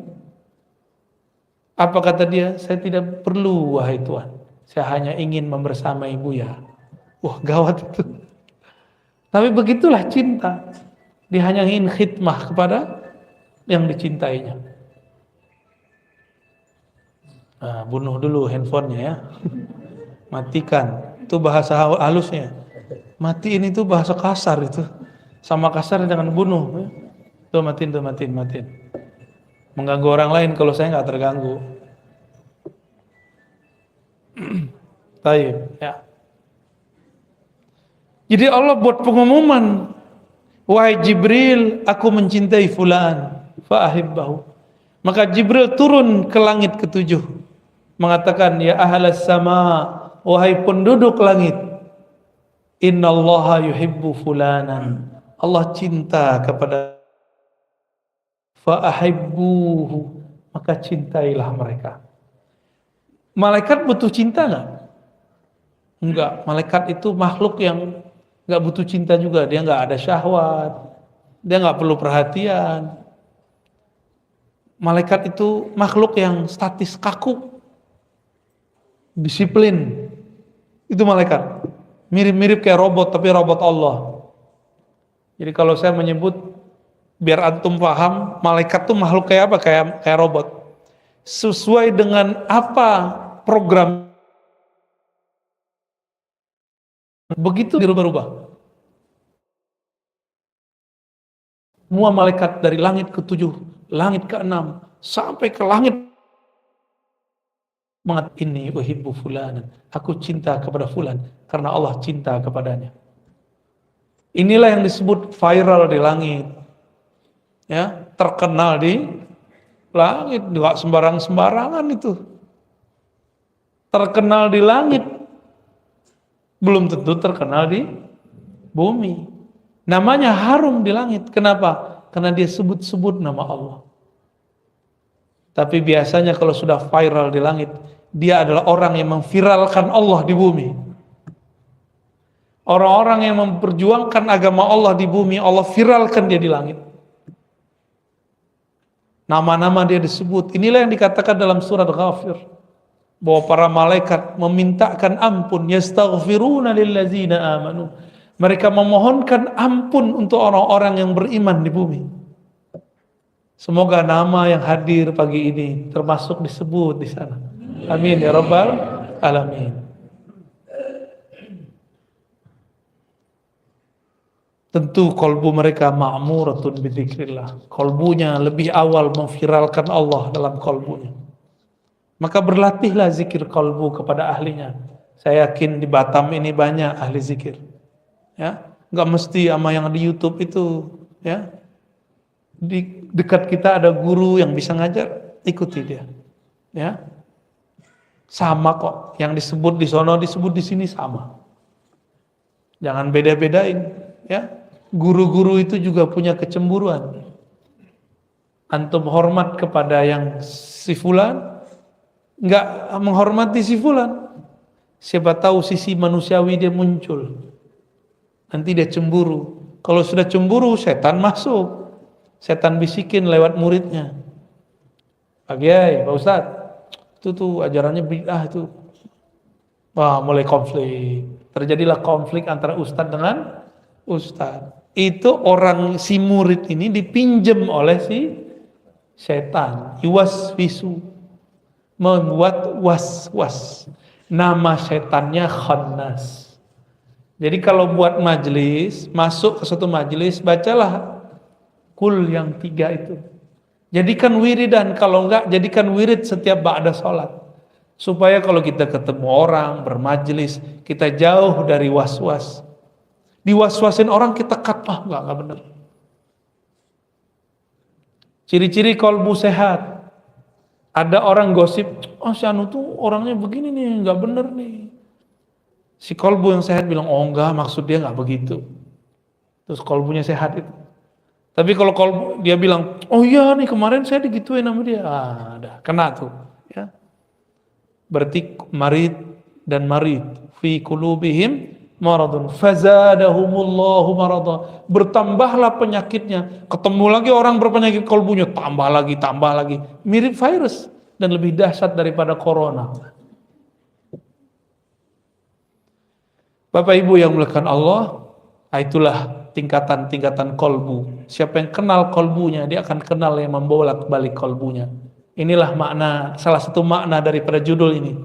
Apa kata dia? Saya tidak perlu, wahai Tuhan, saya hanya ingin membersamai Buya. Wah, gawat itu. Tapi begitulah cinta. Dia hanya ingin khidmah kepada yang dicintainya. Nah, bunuh dulu handphonenya ya. Matikan. Itu bahasa halusnya. Matiin itu bahasa kasar itu. Sama kasar dengan bunuh. Tuh matiin. Mengganggu orang lain kalau saya nggak terganggu. Taib, ya. Jadi Allah buat pengumuman, wahai Jibril, aku mencintai fulan, fa ahibbahu. Maka Jibril turun ke langit ke-7. Mengatakan, ya ahlas sama, wahai penduduk langit, innallaha yuhibbu fulanan, Allah cinta kepada, fa ahibbuhu, maka cintailah mereka. Malaikat butuh cinta enggak? Enggak, malaikat itu makhluk yang enggak butuh cinta juga. Dia enggak ada syahwat, dia enggak perlu perhatian. Malaikat itu makhluk yang statis, kaku, disiplin. Itu malaikat. Mirip-mirip kayak robot, tapi robot Allah. Jadi kalau saya menyebut, biar antum paham, malaikat itu makhluk kayak apa? Kayak robot. Sesuai dengan apa program, begitu dirubah-rubah. Semua malaikat dari langit ke-7, langit ke-6, sampai ke langit mengatakan inni uhibbu fulanan. Aku cinta kepada fulan karena Allah cinta kepadanya. Inilah yang disebut viral di langit. Ya, terkenal di langit, enggak sembarang-sembarangan itu. Terkenal di langit belum tentu terkenal di bumi. Namanya harum di langit. Kenapa? Karena dia sebut-sebut nama Allah. Tapi biasanya kalau sudah viral di langit, dia adalah orang yang memviralkan Allah di bumi. Orang-orang yang memperjuangkan agama Allah di bumi, Allah viralkan dia di langit. Nama-nama dia disebut. Inilah yang dikatakan dalam surat Ghafir, bahwa para malaikat memintakan ampun, yastaghfiruna lillazina amanu. Mereka memohonkan ampun untuk orang-orang yang beriman di bumi. Semoga nama yang hadir pagi ini termasuk disebut di sana. Amin ya rabbal alamin. Tentu kolbu mereka ma'muratun bidzikrillah. Kolbunya lebih awal memviralkan Allah dalam kolbunya. Maka berlatihlah zikir kolbu kepada ahlinya. Saya yakin di Batam ini banyak ahli zikir. Ya, nggak mesti sama yang di YouTube itu. Ya, di dekat kita ada guru yang bisa ngajar, ikuti dia. Ya, sama kok. Yang disebut di sono disebut di sini sama. Jangan beda-bedain. Ya, guru-guru itu juga punya kecemburuan. Antum hormat kepada yang si fulan, nggak menghormati si fulan. Siapa tahu sisi manusiawi dia muncul. Nanti dia cemburu. Kalau sudah cemburu, setan masuk. Setan bisikin lewat muridnya. Pak Kiai, Pak Ustadz, itu tuh ajarannya bid'ah itu. Wah, mulai konflik. Terjadilah konflik antara ustadz dengan ustadz. Itu orang si murid ini dipinjem oleh si setan. Yuwaswisu. Membuat was-was. Nama setannya Khannas. Jadi kalau buat majelis, masuk ke satu majelis, bacalah kul yang 3 itu. Jadikan wiridan, kalau enggak jadikan wirid setiap ba'da sholat. Supaya kalau kita ketemu orang, bermajelis, kita jauh dari was-was. Diwas-wasin orang kita cut, enggak benar. Ciri-ciri kolbu sehat. Ada orang gosip, si Anu tuh orangnya begini nih, enggak benar nih. Si kolbu yang sehat bilang, oh enggak, maksud dia enggak begitu. Terus kolbunya sehat itu. Tapi kalau kolbu dia bilang, oh iya nih kemarin saya digituin sama dia, ada kena tuh. Ya. Berarti marid dan marid fi qulubihim maradun fazadahumullahu marada. Bertambahlah penyakitnya. Ketemu lagi orang berpenyakit kolbunya, tambah lagi. Mirip virus dan lebih dahsyat daripada corona. Bapak Ibu yang dimuliakan Allah, itulah tingkatan-tingkatan kolbu. Siapa yang kenal kolbunya, dia akan kenal yang membolak-balik kolbunya. Inilah makna, salah satu makna daripada judul ini.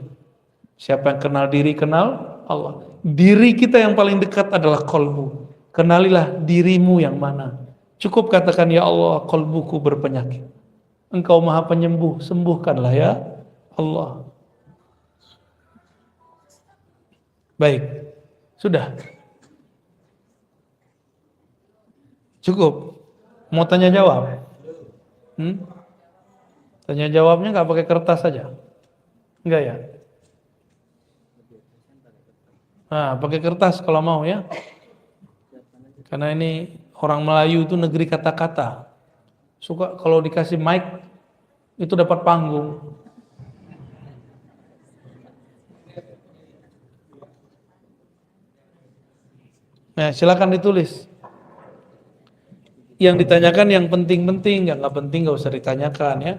Siapa yang kenal diri, kenal Allah. Diri kita yang paling dekat adalah kolbu. Kenalilah dirimu yang mana. Cukup katakan, ya Allah, kolbuku berpenyakit. Engkau maha penyembuh, sembuhkanlah ya Allah. Baik. Sudah. Cukup. Mau tanya jawab? Tanya jawabnya nggak pakai kertas saja? Enggak ya? Nah, pakai kertas kalau mau ya. Karena ini orang Melayu itu negeri kata-kata. Suka kalau dikasih mic itu dapat panggung. Nah, silakan ditulis. Yang ditanyakan yang penting-penting, yang nggak penting nggak usah ditanyakan ya.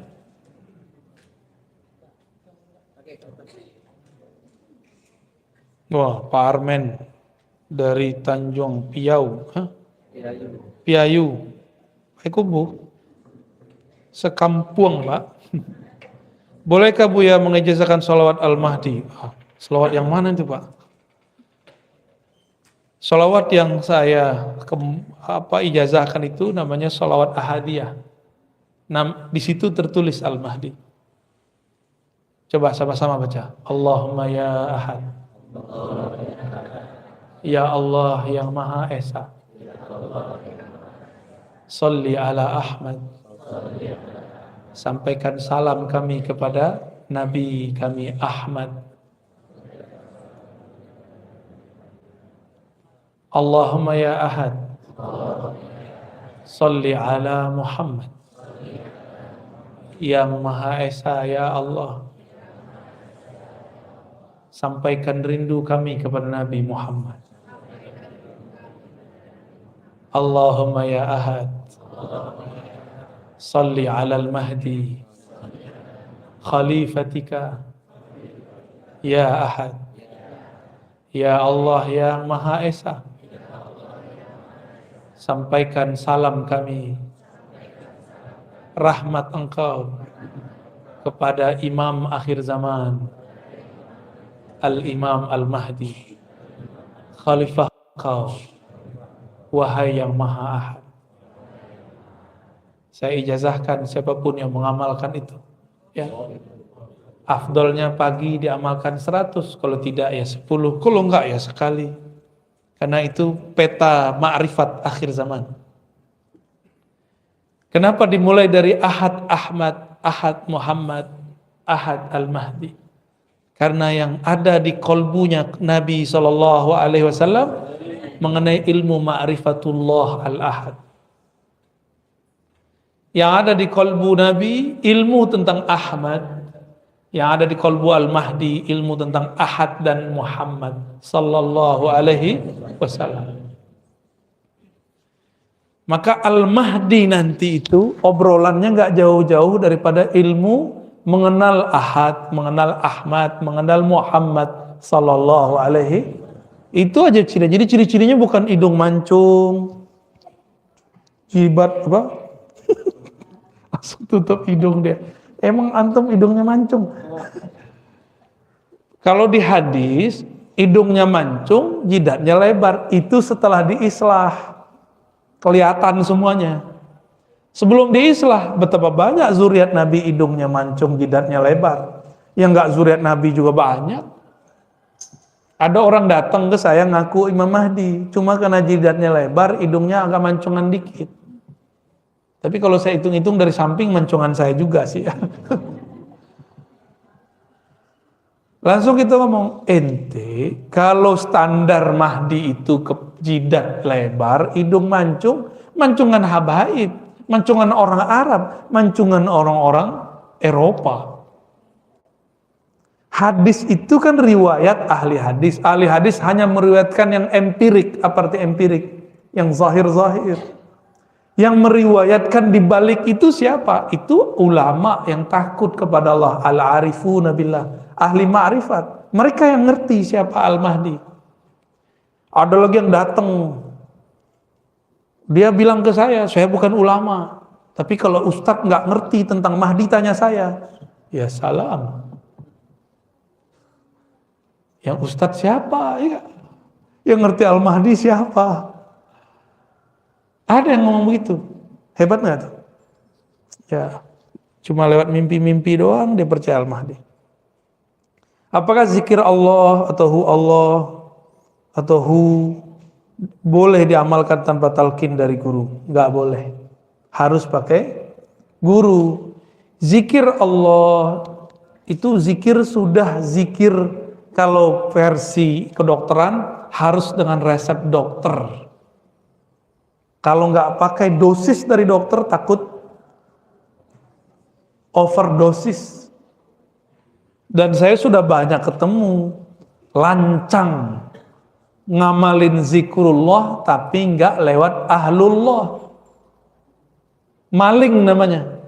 Wah, Pak Armen dari Tanjung Piau, Piayu, Kubu, sekampung Pak. Bolehkah Buya mengijazahkan sholawat Al-Mahdi? Sholawat yang mana itu Pak? Salawat yang saya ijazahkan itu namanya salawat ahadiyah. Di situ tertulis Al-Mahdi. Coba sama-sama baca. Allahumma ya ahad. Ya Allah yang Maha Esa. Salli ala Ahmad. Sampaikan salam kami kepada Nabi kami Ahmad. Allahumma ya ahad. Salli ala Muhammad. Yang Maha Esa ya Allah, sampaikan rindu kami kepada Nabi Muhammad. Allahumma ya ahad. Salli ala al-Mahdi khalifatika ya ahad. Ya Allah yang Maha Esa, sampaikan salam kami, rahmat Engkau kepada Imam akhir zaman, Al-Imam Al-Mahdi, Khalifah Engkau, wahai yang Maha Ahad. Saya ijazahkan siapapun yang mengamalkan itu, ya. Afdolnya pagi diamalkan 100, kalau tidak ya 10, kalau enggak ya sekali. Karena itu peta ma'rifat akhir zaman. Kenapa dimulai dari Ahad Ahmad, Ahad Muhammad, Ahad Al-Mahdi? Karena yang ada di kolbunya Nabi SAW mengenai ilmu ma'rifatullah Al-Ahad. Yang ada di kolbu Nabi ilmu tentang Ahmad, yang ada di kolbu Al-Mahdi ilmu tentang Ahad dan Muhammad sallallahu alaihi wasallam. Maka Al-Mahdi nanti itu obrolannya nggak jauh-jauh daripada ilmu mengenal Ahad, mengenal Ahmad, mengenal Muhammad sallallahu alaihi. Itu aja ciri. Jadi ciri-cirinya bukan hidung mancung, jibat apa? Langsung tutup hidung dia. Emang antum hidungnya mancung? Kalau di hadis hidungnya mancung, jidatnya lebar. Itu setelah diislah, kelihatan semuanya. Sebelum diislah, betapa banyak zuriat Nabi hidungnya mancung, jidatnya lebar. Yang enggak zuriat Nabi juga banyak. Ada orang datang ke saya ngaku Imam Mahdi, cuma karena jidatnya lebar, hidungnya agak mancungan dikit. Tapi kalau saya hitung-hitung dari samping mancungan saya juga sih. Langsung kita ngomong, ente kalau standar Mahdi itu ke jidat lebar, hidung mancung, mancungan habaib, mancungan orang Arab, mancungan orang-orang Eropa. Hadis itu kan riwayat ahli hadis. Ahli hadis hanya meriwayatkan yang empirik. Apa arti empirik? Yang zahir-zahir. Yang meriwayatkan di balik itu siapa? Itu ulama yang takut kepada Allah, al-arifuna billah, ahli ma'rifat. Mereka yang ngerti siapa Al-Mahdi. Ada lagi yang datang, dia bilang ke saya bukan ulama, tapi kalau ustadz nggak ngerti tentang Mahdi tanya saya. Ya salam. Yang ustadz siapa? Ya. Yang ngerti Al-Mahdi siapa? Ada yang ngomong begitu. Hebat nggak tuh? Ya, cuma lewat mimpi-mimpi doang dia percaya Al-Mahdi. Apakah zikir Allah atau hu boleh diamalkan tanpa talqin dari guru? Nggak boleh. Harus pakai guru. Zikir Allah itu zikir sudah zikir, kalau versi kedokteran harus dengan resep dokter. Kalau nggak pakai dosis dari dokter takut overdosis. Dan saya sudah banyak ketemu lancang ngamalin zikrullah tapi nggak lewat ahlullah. Maling namanya.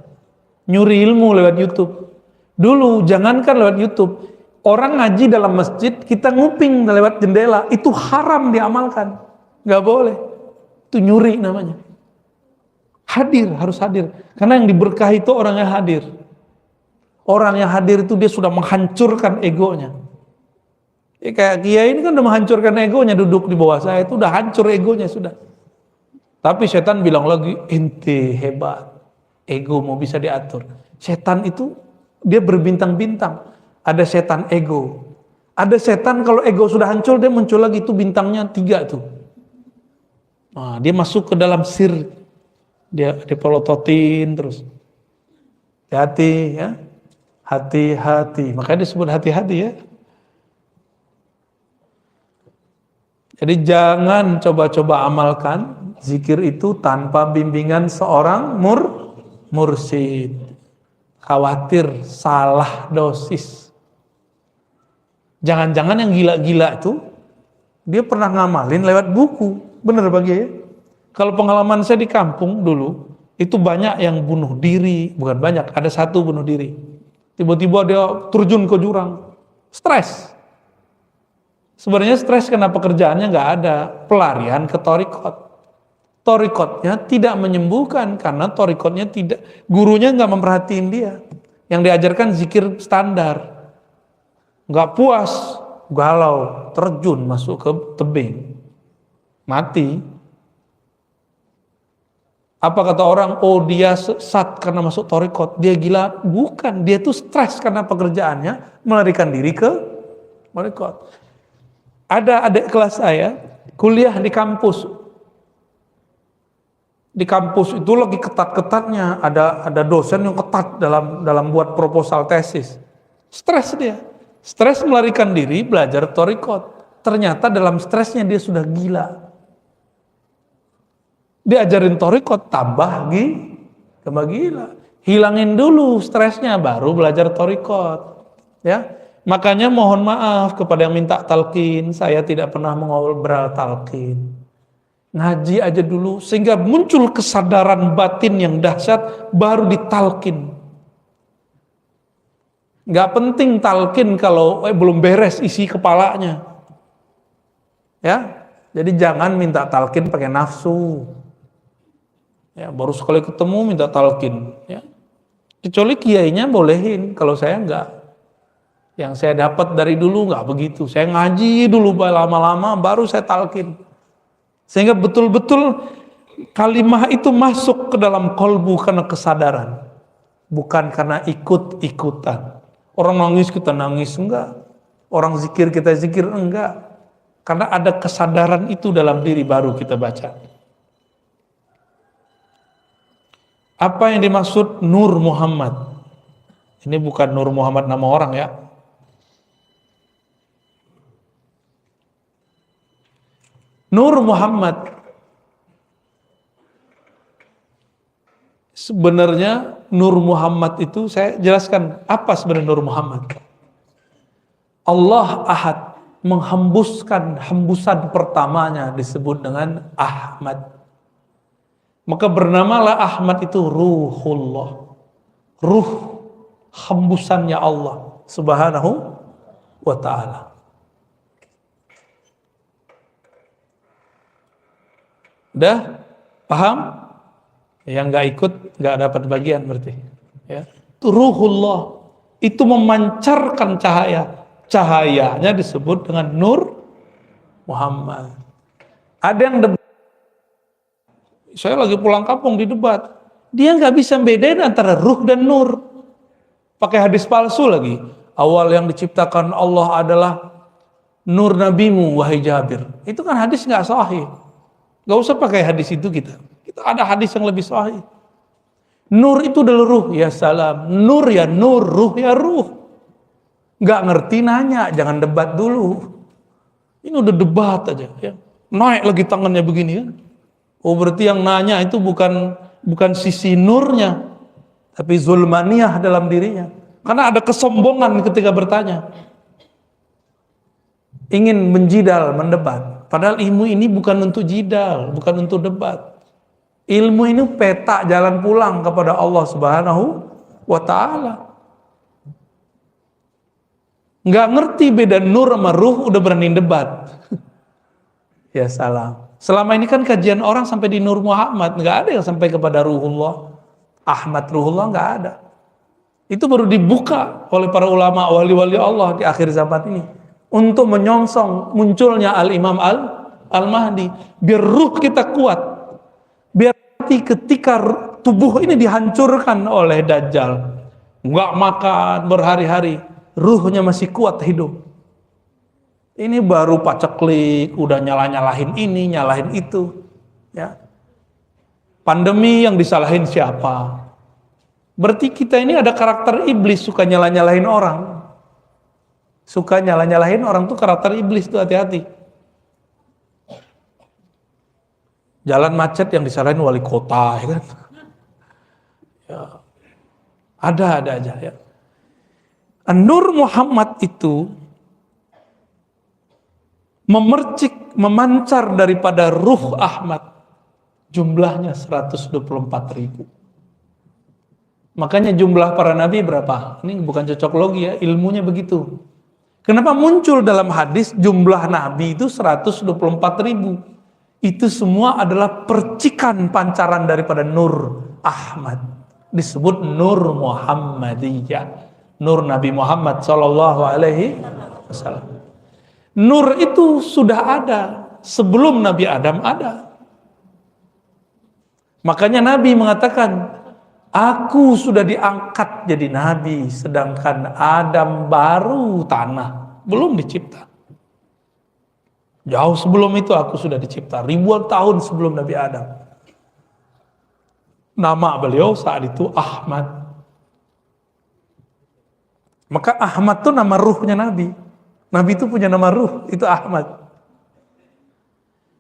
Nyuri ilmu lewat YouTube. Dulu jangankan lewat YouTube, orang ngaji dalam masjid kita nguping lewat jendela, itu haram diamalkan. Nggak boleh. Itu nyuri namanya. Hadir, harus hadir. Karena yang diberkahi itu orang yang hadir. Orang yang hadir itu dia sudah menghancurkan egonya. Kayak kiai ini kan udah menghancurkan egonya, duduk di bawah saya itu udah hancur egonya sudah. Tapi setan bilang lagi, ente hebat, ego mau bisa diatur. Setan itu dia berbintang-bintang. Ada setan ego, ada setan kalau ego sudah hancur dia muncul lagi, itu bintangnya 3 tuh. Nah, dia masuk ke dalam sir, dia dipelototin terus. Hati-hati ya, hati-hati. Makanya disebut hati-hati ya. Jadi jangan coba-coba amalkan zikir itu tanpa bimbingan seorang mursyid. Khawatir salah dosis. Jangan-jangan yang gila-gila itu dia pernah ngamalin lewat buku. Bener Pak Kiai? Kalau pengalaman saya di kampung dulu, itu banyak yang bunuh diri. Bukan banyak, ada satu bunuh diri. Tiba-tiba dia terjun ke jurang. Stres. Sebenarnya stres karena pekerjaannya nggak ada. Pelarian ke torikot. Torikotnya tidak menyembuhkan karena torikotnya tidak, gurunya nggak memperhatiin dia. Yang diajarkan zikir standar. Nggak puas, galau, terjun masuk ke tebing, mati. Apa kata orang? Oh dia sesat karena masuk torikot, dia gila. Bukan, dia tuh stres karena pekerjaannya melarikan diri ke torikot. Ada adik kelas saya kuliah di kampus. Di kampus itu lagi ketat-ketatnya, ada dosen yang ketat dalam buat proposal tesis. Stres dia. Stres melarikan diri belajar torikot. Ternyata dalam stresnya dia sudah gila. Diajarin torikot tambah gila. Hilangin dulu stresnya baru belajar torikot. Ya, makanya mohon maaf kepada yang minta talqin. Saya tidak pernah mengobrol talqin. Ngaji aja dulu sehingga muncul kesadaran batin yang dahsyat baru ditalqin. Gak penting talqin kalau belum beres isi kepalanya. Ya, jadi jangan minta talqin pakai nafsu. Ya, baru sekali ketemu minta talqin. Ya, kecuali kiainya bolehin. Kalau saya enggak. Yang saya dapat dari dulu enggak begitu. Saya ngaji dulu lama-lama, baru saya talqin. Sehingga betul-betul kalimah itu masuk ke dalam kolbu karena kesadaran, bukan karena ikut-ikutan. Orang nangis kita nangis, enggak. Orang zikir kita zikir, enggak. Karena ada kesadaran itu dalam diri baru kita baca. Apa yang dimaksud Nur Muhammad? Ini bukan Nur Muhammad nama orang ya. Nur Muhammad sebenarnya Nur Muhammad itu saya jelaskan apa sebenarnya Nur Muhammad. Allah Ahad menghembuskan hembusan pertamanya disebut dengan Ahmad. Maka bernamalah Ahmad itu Ruhullah. Ruh hembusannya Allah Subhanahu wa ta'ala. Udah paham? Yang nggak ikut nggak dapat bagian berarti. Ya. Ruhullah itu memancarkan cahaya. Cahayanya disebut dengan Nur Muhammad. Ada yang debat. Saya lagi pulang kampung di debat. Dia nggak bisa bedain antara ruh dan nur. Pakai hadis palsu lagi. Awal yang diciptakan Allah adalah nur nabimu wahai Jabir. Itu kan hadis nggak sahih. Gak usah pakai hadis itu kita ada hadis yang lebih sahih. Nur itu adalah ruh, ya salam. Nur ya nur, ruh ya ruh. Gak ngerti nanya, jangan debat dulu. Ini udah debat aja ya. Naik lagi tangannya begini kan. Oh berarti yang nanya itu bukan sisi nurnya, tapi zulmaniyah dalam dirinya. Karena ada kesombongan ketika bertanya. Ingin menjidal, mendebat. Padahal ilmu ini bukan untuk jidal, bukan untuk debat. Ilmu ini peta jalan pulang kepada Allah Subhanahu wa ta'ala. Nggak ngerti beda nur sama ruh udah berani debat. Ya salam. Selama ini kan kajian orang sampai di Nur Muhammad, nggak ada yang sampai kepada Ruhullah. Ahmad Ruhullah nggak ada. Itu baru dibuka oleh para ulama wali-wali Allah di akhir zaman ini. untuk menyongsong munculnya Al-Imam Al-Mahdi. Biar ruh kita kuat. Biar ketika tubuh ini dihancurkan oleh Dajjal, nggak makan berhari-hari, ruhnya masih kuat hidup. Ini baru paceklik, udah nyalahin ini, nyalahin itu. Ya. Pandemi yang disalahin siapa? Berarti kita ini ada karakter iblis, suka nyalahin orang. Suka nyalahin orang tuh karakter iblis tuh, hati-hati. Jalan macet yang disalahin wali kota, ya kan? Ya. Ada aja ya. Nur Muhammad itu memercik, memancar daripada ruh Ahmad. Jumlahnya 124.000. Makanya jumlah para nabi berapa? Ini bukan cocok logi ya, ilmunya begitu. Kenapa muncul dalam hadis jumlah nabi itu 124.000? Itu semua adalah percikan pancaran daripada Nur Ahmad. Disebut Nur Muhammadiyah. Nur Nabi Muhammad Sallallahu Alaihi Wasallam. Nur itu sudah ada sebelum Nabi Adam ada. Makanya Nabi mengatakan, aku sudah diangkat jadi Nabi, sedangkan Adam baru tanah, belum dicipta. Jauh sebelum itu aku sudah dicipta, ribuan tahun sebelum Nabi Adam. Nama beliau saat itu Ahmad. Maka Ahmad itu nama ruhnya Nabi. Nabi itu punya nama ruh, itu Ahmad.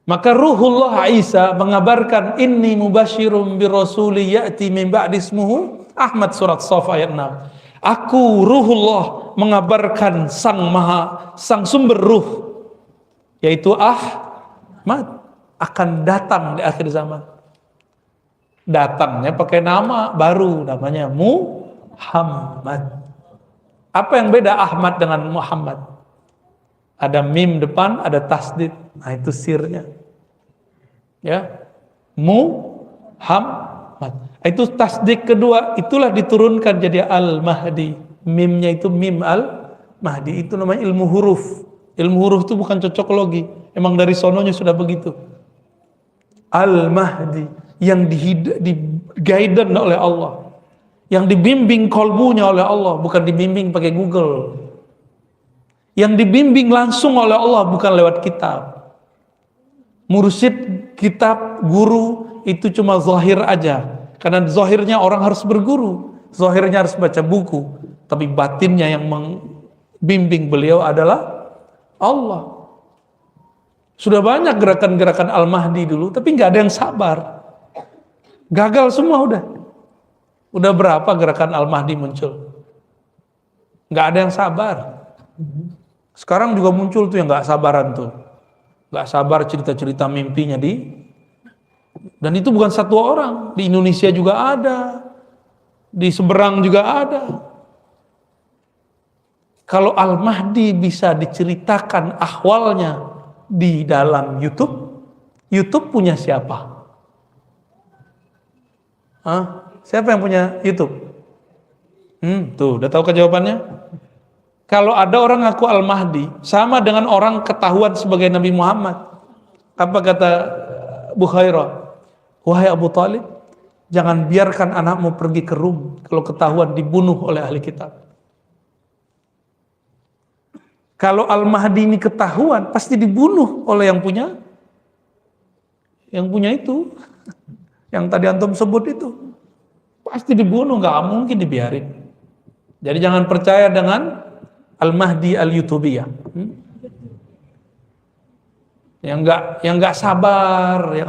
Maka Ruhullah Isa mengabarkan, inni mubasyirum birasuli ya'ti min ba'di ismuhu Ahmad, surat Shaf ayat 6. Aku Ruhullah mengabarkan sang sumber ruh, yaitu Ahmad, akan datang di akhir zaman. Datangnya pakai nama baru, namanya Muhammad. Apa yang beda Ahmad dengan Muhammad? Ada mim depan, ada tasdid. Nah itu sirnya. Ya, Muhammad. Itu tasdid kedua, itulah diturunkan jadi Al-Mahdi. Mimnya itu mim Al-Mahdi. Itu namanya ilmu huruf. Ilmu huruf itu bukan cocok logi. Emang dari sononya sudah begitu. Al-Mahdi yang di-guidance oleh Allah, yang dibimbing kolbunya oleh Allah, bukan dibimbing pakai Google. Yang dibimbing langsung oleh Allah, bukan lewat kitab. Mursyid, kitab, guru itu cuma zahir aja. Karena zahirnya orang harus berguru, zahirnya harus baca buku, tapi batinnya yang membimbing beliau adalah Allah. Sudah banyak gerakan-gerakan Al-Mahdi dulu, tapi nggak ada yang sabar. Gagal semua udah. Udah berapa gerakan Al-Mahdi muncul? Nggak ada yang sabar. Sekarang juga muncul tuh yang nggak sabaran tuh, nggak sabar cerita-cerita mimpinya dan itu bukan satu orang, di Indonesia juga ada, di seberang juga ada. Kalau Al-Mahdi bisa diceritakan ahwalnya di dalam YouTube punya siapa? Siapa yang punya YouTube? Tuh, udah tahu kan jawabannya? Kalau ada orang ngaku Al-Mahdi, sama dengan orang ketahuan sebagai Nabi Muhammad. Apa kata Bukhairah? Wahai Abu Talib, jangan biarkan anakmu pergi ke Rum kalau ketahuan dibunuh oleh ahli kitab. Kalau Al-Mahdi ini ketahuan, pasti dibunuh oleh yang punya itu. Yang tadi antum sebut itu. Pasti dibunuh, nggak mungkin dibiarin. Jadi jangan percaya dengan Al-Mahdi Al-Yutubiyah. Yang nggak sabar ya.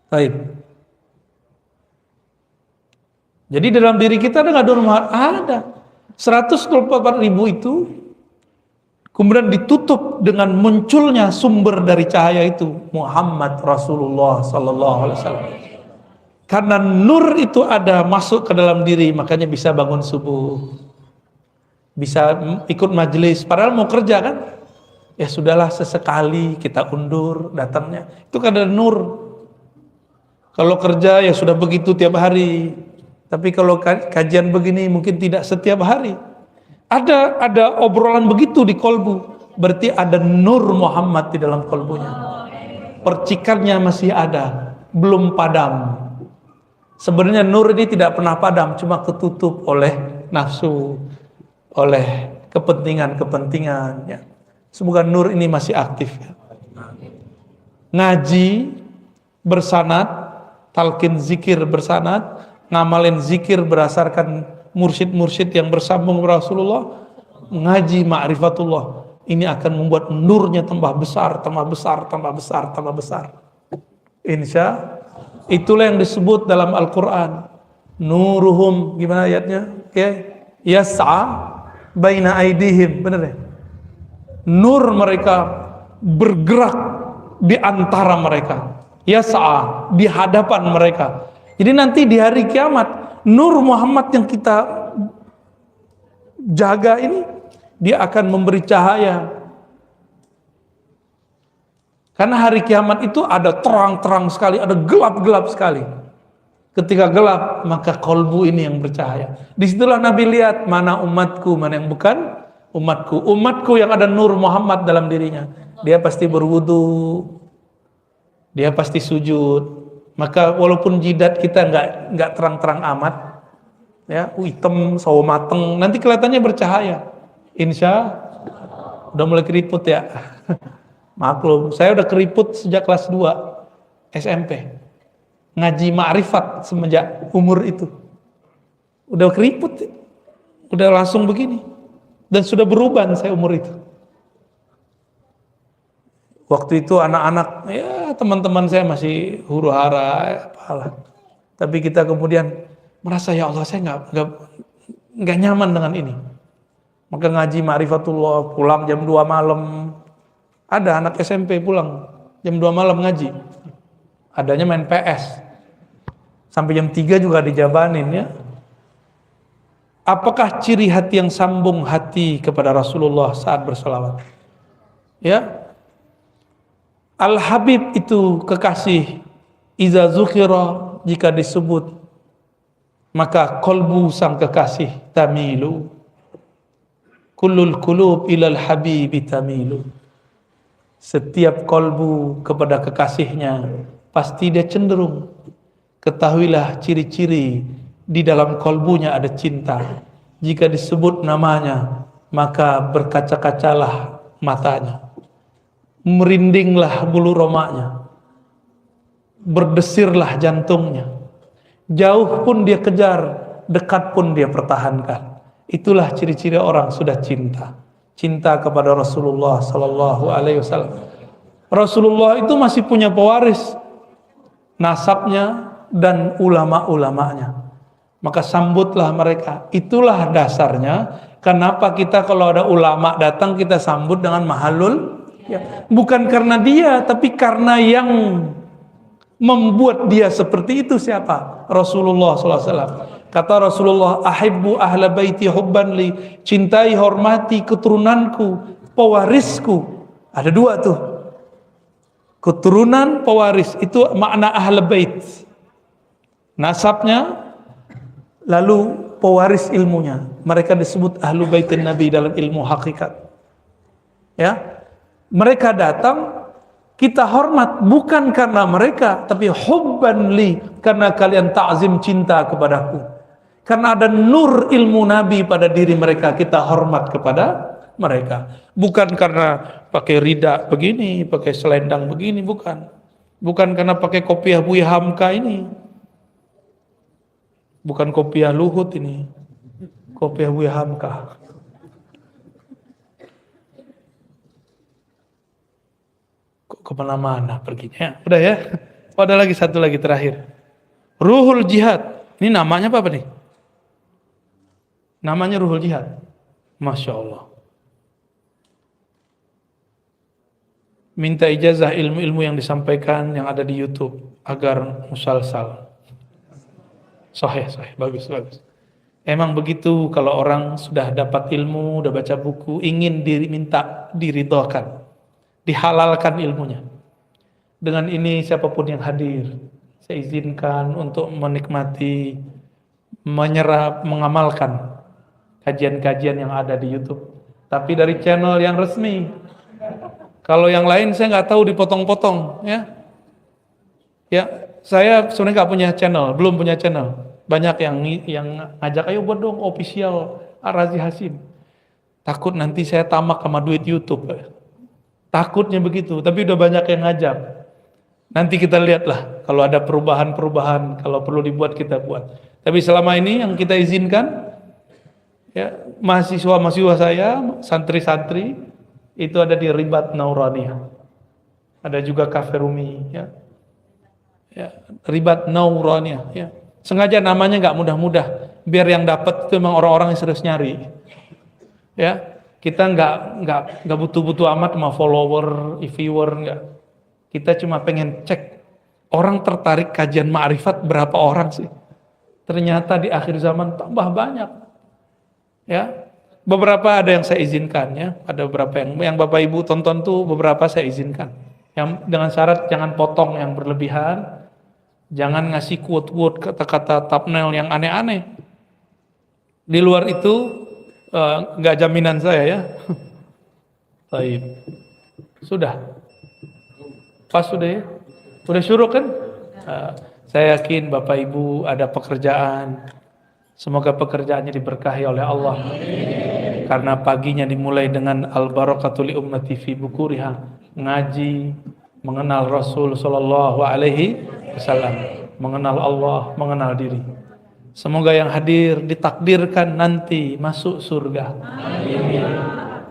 Baik. Jadi dalam diri kita ada nggak Nur Muhammad? Ada. 124.000 itu kemudian ditutup dengan munculnya sumber dari cahaya itu, Muhammad Rasulullah Sallallahu Alaihi Wasallam. Karena nur itu ada masuk ke dalam diri, makanya bisa bangun subuh, bisa ikut majelis, padahal mau kerja kan, ya sudahlah sesekali kita undur datangnya, itu kan ada nur. Kalau kerja ya sudah begitu tiap hari, tapi kalau kajian begini mungkin tidak setiap hari. Ada obrolan begitu di kolbu, berarti ada nur Muhammad di dalam kolbunya. Percikannya masih ada, belum padam. Sebenarnya nur ini tidak pernah padam, cuma ketutup oleh nafsu, oleh kepentingan-kepentingan. Ya. Semoga nur ini masih aktif. Ya. Ngaji bersanad, talqin zikir bersanad, ngamalin zikir berdasarkan mursyid-mursyid yang bersambung Rasulullah, ngaji ma'rifatullah, ini akan membuat nurnya tambah besar, tambah besar, tambah besar, tambah besar. Insya itulah yang disebut dalam Al-Quran, nuruhum, gimana ayatnya? Okay. Yas'a baina aidihim, benar ya? Nur mereka bergerak di antara mereka, yas'a, di hadapan mereka. Jadi nanti di hari kiamat, nur Muhammad yang kita jaga ini, dia akan memberi cahaya. Karena hari kiamat itu ada terang-terang sekali, ada gelap-gelap sekali. Ketika gelap, maka kolbu ini yang bercahaya. Disitulah Nabi lihat mana umatku, mana yang bukan umatku. Umatku yang ada nur Muhammad dalam dirinya, dia pasti berwudu, dia pasti sujud. Maka walaupun jidat kita nggak terang-terang amat, ya, hitam, sawo mateng, nanti kelihatannya bercahaya. Insya udah mulai keriput ya. Maklum, saya udah keriput sejak kelas 2 SMP. Ngaji ma'rifat semenjak umur itu. Udah keriput, udah langsung begini. Dan sudah beruban saya umur itu. Waktu itu anak-anak, ya teman-teman saya masih huru hara, apalah. Tapi kita kemudian merasa, ya Allah, saya nggak nyaman dengan ini. Maka ngaji ma'rifatullah, pulang jam 2 malam. Ada anak SMP pulang jam 2 malam ngaji. Adanya main PS. Sampai jam 3 juga dijabanin ya. Apakah ciri hati yang sambung hati kepada Rasulullah saat bersolawat? Ya. Al-Habib itu kekasih. Iza zukhira, jika disebut, maka kolbu sang kekasih tamilu. Kullul kulub ilal habibi tamilu. Setiap kolbu kepada kekasihnya pasti dia cenderung. Ketahuilah ciri-ciri di dalam kolbunya ada cinta. Jika disebut namanya, maka berkaca-kacalah matanya, merindinglah bulu romaknya, berdesirlah jantungnya. Jauh pun dia kejar, dekat pun dia pertahankan. Itulah ciri-ciri orang sudah cinta. Cinta kepada Rasulullah Sallallahu Alaihi Wasallam. Rasulullah itu masih punya pewaris, nasabnya dan ulama-ulamanya. Maka sambutlah mereka. Itulah dasarnya. Kenapa kita kalau ada ulama datang kita sambut dengan mahalul? Ya. Bukan karena dia, tapi karena yang membuat dia seperti itu siapa? Rasulullah Sallallahu Alaihi Wasallam. Kata Rasulullah, ahibbu ahla baiti hubban li, cintai hormati keturunanku, pewarisku. Ada 2 tuh. Keturunan, pewaris, itu makna ahla bait. Nasabnya, lalu pewaris ilmunya. Mereka disebut ahlu baitin Nabi dalam ilmu hakikat. Ya. Mereka datang, kita hormat bukan karena mereka, tapi hubban li, karena kalian ta'zim cinta kepadaku. Karena ada nur ilmu Nabi pada diri mereka, kita hormat kepada mereka. Bukan karena pakai rida begini, pakai selendang begini, bukan. Bukan karena pakai kopiah Buya Hamka ini. Bukan kopiah Luhut ini. Kopiah Buya Hamka. Kok kemana-mana perginya? Udah ya? Oh, ada lagi satu lagi terakhir. Ruhul Jihad. Ini namanya apa nih? Namanya Ruhul Jihad. Masya Allah. Minta ijazah ilmu-ilmu yang disampaikan yang ada di YouTube agar musalsal. Sahih, bagus. Emang begitu kalau orang sudah dapat ilmu, sudah baca buku, ingin minta diridhokan, dihalalkan ilmunya. Dengan ini siapapun yang hadir, saya izinkan untuk menikmati, menyerap, mengamalkan kajian-kajian yang ada di YouTube, tapi dari channel yang resmi. Kalau yang lain saya nggak tahu, dipotong-potong, ya. Ya, saya sebenarnya nggak punya channel, belum punya channel. Banyak yang ngajak, ayo buat dong official Ar-Razi Hasim. Takut nanti saya tamak sama duit YouTube. Takutnya begitu, tapi udah banyak yang ngajak. Nanti kita lihatlah kalau ada perubahan-perubahan, kalau perlu dibuat kita buat. Tapi selama ini yang kita izinkan, ya, mahasiswa-mahasiswa saya, santri-santri itu ada di Ribat Nauraniyah. Ada juga Cafe Rumi, ya. Ya, Ribat Nauraniyah, ya. Sengaja namanya nggak mudah-mudah, biar yang dapat itu memang orang-orang yang serius nyari. Ya, kita nggak butuh-butuh amat sama follower, viewer, nggak. Kita cuma pengen cek orang tertarik kajian ma'rifat berapa orang sih. Ternyata di akhir zaman tambah banyak. Ya, beberapa ada yang saya izinkan, ya, ada beberapa yang Bapak Ibu tonton tuh beberapa saya izinkan. Yang dengan syarat jangan potong yang berlebihan, jangan ngasih quote-quote kata-kata thumbnail yang aneh-aneh. Di luar itu nggak jaminan saya, ya. Baik, sudah, pas sudah, ya, sudah syuruk kan? Saya yakin Bapak Ibu ada pekerjaan. Semoga pekerjaannya diberkahi oleh Allah. Karena paginya dimulai dengan al-barakatu li ummati fi bukuriha, ngaji, mengenal Rasul sallallahu alaihi wasallam, mengenal Allah, mengenal diri. Semoga yang hadir ditakdirkan nanti masuk surga. Amin.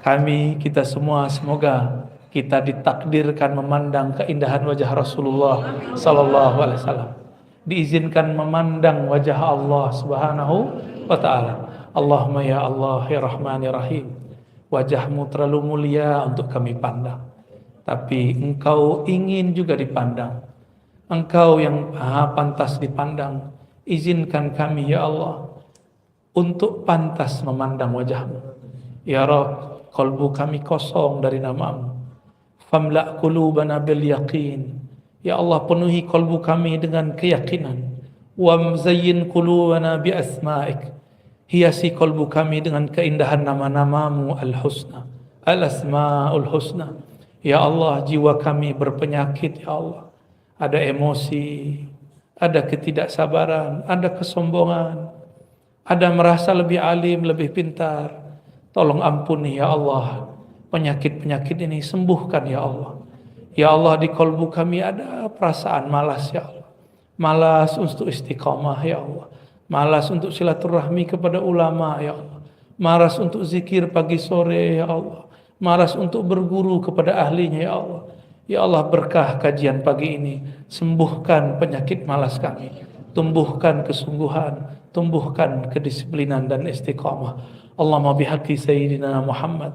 Kami, kita semua, semoga kita ditakdirkan memandang keindahan wajah Rasulullah sallallahu alaihi wasallam. Diizinkan memandang wajah Allah Subhanahu wa ta'ala. Allahumma ya Allah ya Rahman ya Rahim, wajahmu terlalu mulia untuk kami pandang, tapi engkau ingin juga dipandang. Engkau yang maha pantas dipandang. Izinkan kami ya Allah untuk pantas memandang wajahmu. Ya Rabb, qalbu kami kosong dari namamu. Famla' qulubana bil yaqin. Ya Allah, penuhi kalbu kami dengan keyakinan. Wa mzayyin qulubana bi asma'ik. Hiasi kalbu kami dengan keindahan nama-namamu al-husna, al-asma'ul husna. Ya Allah, jiwa kami berpenyakit, ya Allah. Ada emosi, ada ketidaksabaran, ada kesombongan, ada merasa lebih alim, lebih pintar. Tolong ampuni ya Allah, penyakit-penyakit ini sembuhkan ya Allah. Ya Allah, di kalbu kami ada perasaan malas ya Allah. Malas untuk istiqamah ya Allah. Malas untuk silaturahmi kepada ulama ya Allah. Malas untuk zikir pagi sore ya Allah. Malas untuk berguru kepada ahlinya ya Allah. Ya Allah, berkah kajian pagi ini. Sembuhkan penyakit malas kami. Tumbuhkan kesungguhan. Tumbuhkan kedisiplinan dan istiqamah. Allahumma bihaqqi Sayyidina Muhammad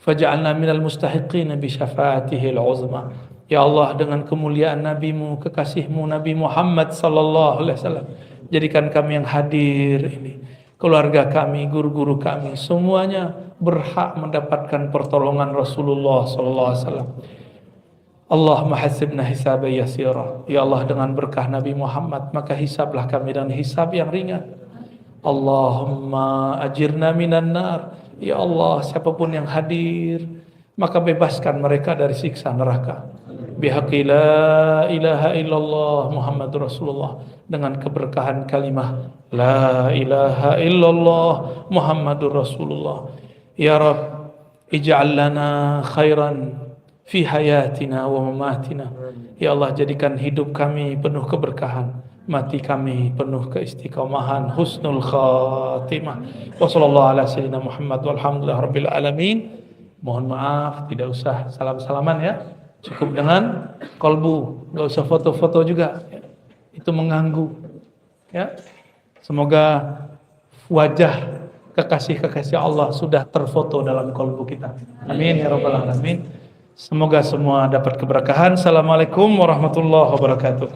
faj'alna minal mustahiqin bi syafaatihi al-uzma. Ya Allah, dengan kemuliaan Nabi-Mu, kekasih-Mu Nabi Muhammad sallallahu alaihi wasallam, jadikan kami yang hadir ini, keluarga kami, guru-guru kami, semuanya berhak mendapatkan pertolongan Rasulullah sallallahu alaihi wasallam. Allahumma hasibna hisaban yasira. Ya Allah, dengan berkah Nabi Muhammad, maka hisablah kami dengan hisab yang ringan. Allahumma ajirna minan nar. Ya Allah, siapapun yang hadir, maka bebaskan mereka dari siksa neraka. Bihaqqi la ilaha illallah Muhammadur Rasulullah, dengan keberkahan kalimah la ilaha illallah Muhammadur Rasulullah. Ya Rabb, ij'al lana khairan fi hayatina wa mamatina. Ya Allah, jadikan hidup kami penuh keberkahan, mati kami penuh keistiqomahan, husnul khatimah. Wa sallallahu ala sayyidina Muhammad walhamdulillah rabbil alamin. Mohon maaf, tidak usah salam-salaman ya. Cukup dengan kolbu, nggak usah foto-foto juga. Itu mengganggu. Ya. Semoga wajah kekasih-kekasih Allah sudah terfoto dalam kolbu kita. Amin ya rabbal alamin. Semoga semua dapat keberkahan. Assalamualaikum warahmatullahi wabarakatuh.